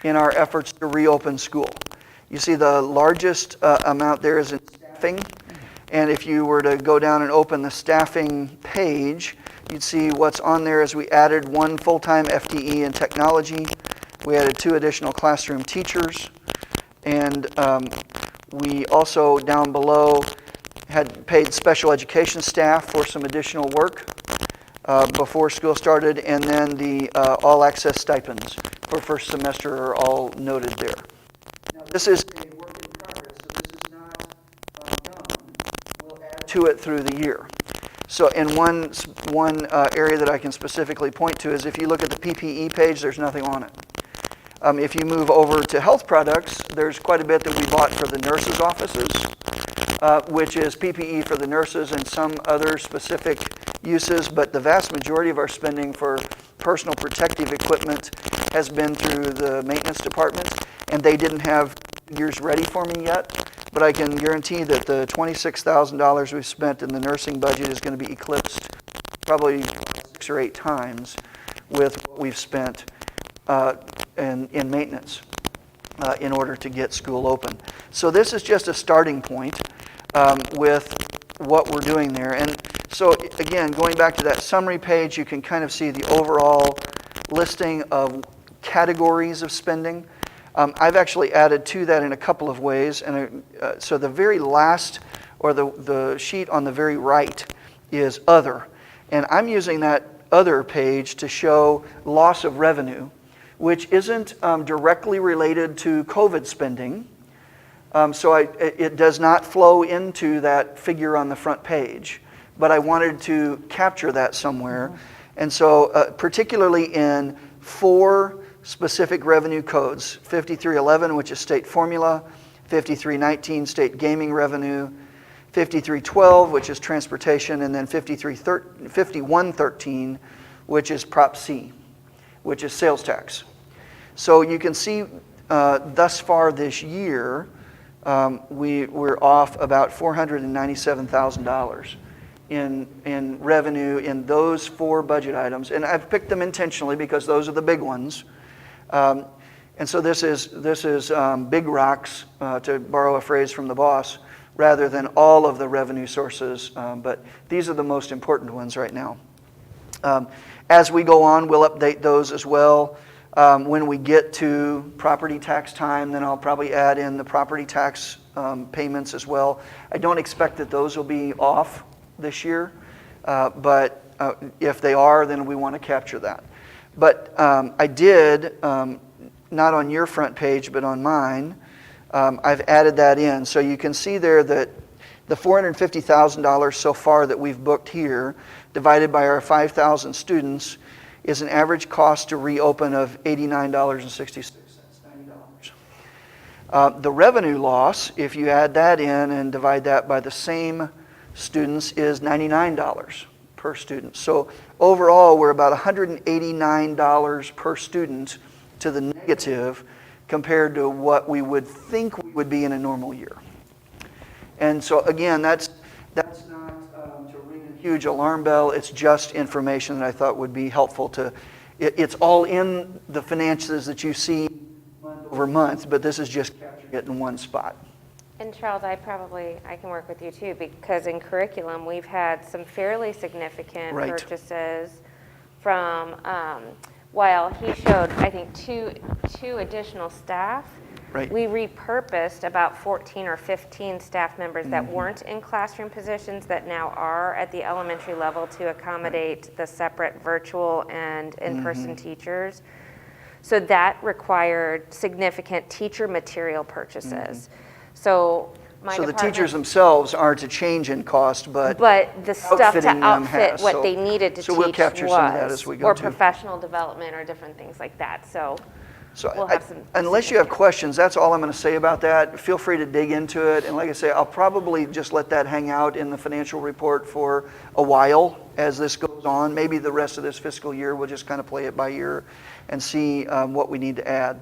in our efforts to reopen school. You see the largest amount there is in staffing, and if you were to go down and open the staffing page, you'd see what's on there is we added 1 full-time FTE in technology, we added 2 additional classroom teachers, and we also down below had paid special education staff for some additional work before school started, and then the all-access stipends for first semester are all noted there. Now, this is a work in progress, so this is not done. We'll add to it through the year. So, and one area that I can specifically point to is if you look at the PPE page, there's nothing on it. If you move over to health products, there's quite a bit that we bought for the nurses' offices, which is PPE for the nurses and some other specific uses, but the vast majority of our spending for personal protective equipment has been through the maintenance departments, and they didn't have figures ready for me yet, but I can guarantee that the $26,000 we've spent in the nursing budget is going to be eclipsed probably 6 or 8 times with what we've spent in maintenance in order to get school open. So this is just a starting point with what we're doing there. And so again, going back to that summary page, you can kind of see the overall listing of categories of spending. I've actually added to that in a couple of ways. And so the very last, or the sheet on the very right is other. And I'm using that other page to show loss of revenue, which isn't directly related to COVID spending. So it does not flow into that figure on the front page, but I wanted to capture that somewhere. And so particularly in 4 specific revenue codes, 5311, which is state formula, 5319, state gaming revenue, 5312, which is transportation, and then 5113, which is Prop C, which is sales tax. So you can see thus far this year, we're off about $497,000 in revenue in those 4 budget items. And I've picked them intentionally because those are the big ones. And so this is big rocks, to borrow a phrase from the boss, rather than all of the revenue sources. But these are the most important ones right now. As we go on, we'll update those as well. When we get to property tax time, then I'll probably add in the property tax payments as well. I don't expect that those will be off this year, but if they are, then we want to capture that. But I did, not on your front page, but on mine, I've added that in. So you can see there that The $450,000 so far that we've booked here, divided by our 5,000 students, is an average cost to reopen of $89.66, $90. The revenue loss, if you add that in and divide that by the same students, is $99 per student. So overall, we're about $189 per student to the negative compared to what we would think we would be in a normal year. And so again, that's not to ring a huge alarm bell. It's just information that I thought would be helpful to. It's all in the finances that you see month over month, but this is just capturing it in one spot. And Charles, I can work with you too, because in curriculum, we've had some fairly significant Right. purchases from, while he showed, I think, two additional staff. Right. We repurposed about 14 or 15 staff members that weren't in classroom positions that now are at the elementary level to accommodate the separate virtual and in-person teachers. So that required significant teacher material purchases. So my So the department- teachers themselves aren't a change in cost, but the stuff to outfitting them outfit has. what So- they needed to so teach we'll capture some of that was, as we go or too. professional development or different things like that. So So we'll have some unless you have questions, that's all I'm going to say about that. Feel free to dig into it. And like I say, I'll probably just let that hang out in the financial report for a while as this goes on. Maybe the rest of this fiscal year, we'll just kind of play it by ear and see what we need to add.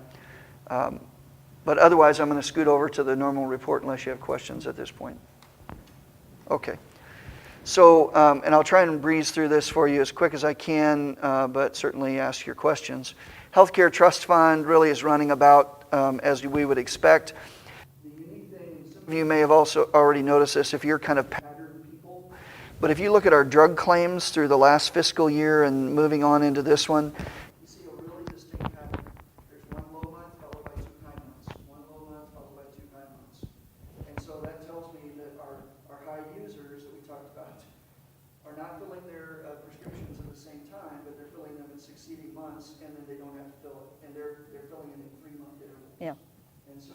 But otherwise, I'm going to scoot over to the normal report unless you have questions at this point. Okay. So, and I'll try and breeze through this for you as quick as I can, but certainly ask your questions. Healthcare Trust Fund really is running about as we would expect. The unique thing, some of you may have also already noticed this if you're kind of pattern people, but if you look at our drug claims through the last fiscal year and moving on into this one, you see a really distinct pattern. There's one low month followed by 2 high months, one low month followed by 2 high months. And so that tells me that our high users that we talked about are not filling their prescriptions at the same time, but they're filling them in succeeding months, and then they don't have to fill it. And they're filling it in 3-month intervals. Yeah. And so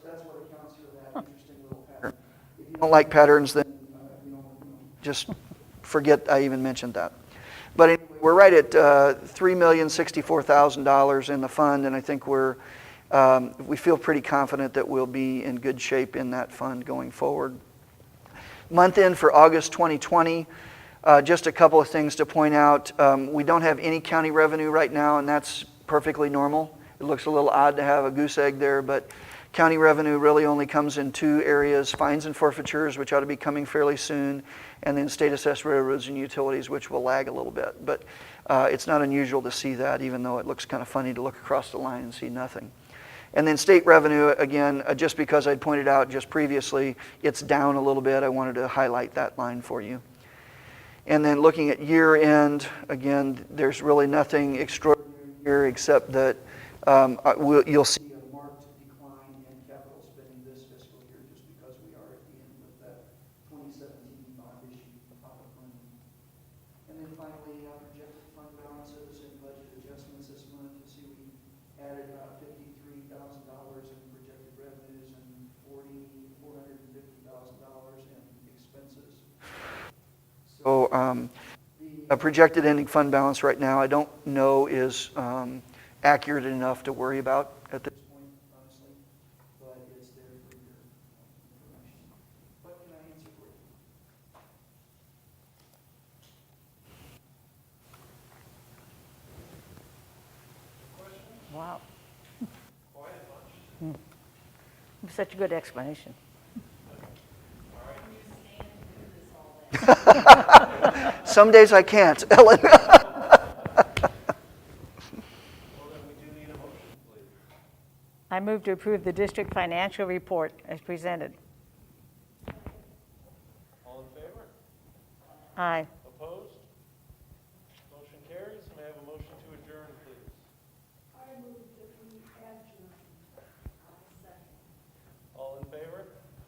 that's what accounts for that interesting little pattern. If you don't like patterns, then just forget I even mentioned that. But anyway, we're right at $3,064,000 in the fund, and I think we feel pretty confident that we'll be in good shape in that fund going forward. Month end for August 2020, just a couple of things to point out. We don't have any county revenue right now, and that's perfectly normal. It looks a little odd to have a goose egg there, but county revenue really only comes in 2 areas: fines and forfeitures, which ought to be coming fairly soon, and then state assessed railroads and utilities, which will lag a little bit. But it's not unusual to see that, even though it looks kind of funny to look across the line and see nothing. And then state revenue, again, just because I'd pointed out just previously, it's down a little bit. I wanted to highlight that line for you. And then looking at year end, again, there's really nothing extraordinary here except that you'll see a marked decline in capital spending this fiscal year just because we are at the end of that 2017 bond issue out of money. And then finally, projected fund balances and budget adjustments this month. You see we added $53,000 in projected revenues and $450,000 in expenses. So the projected ending fund balance right now, I don't know is accurate enough to worry about at this point, honestly, but it's there for your information. What can I answer for you? Wow. Such a good explanation. Some days I can't, Ellen. I move to approve the district financial report as presented. All in favor? Aye.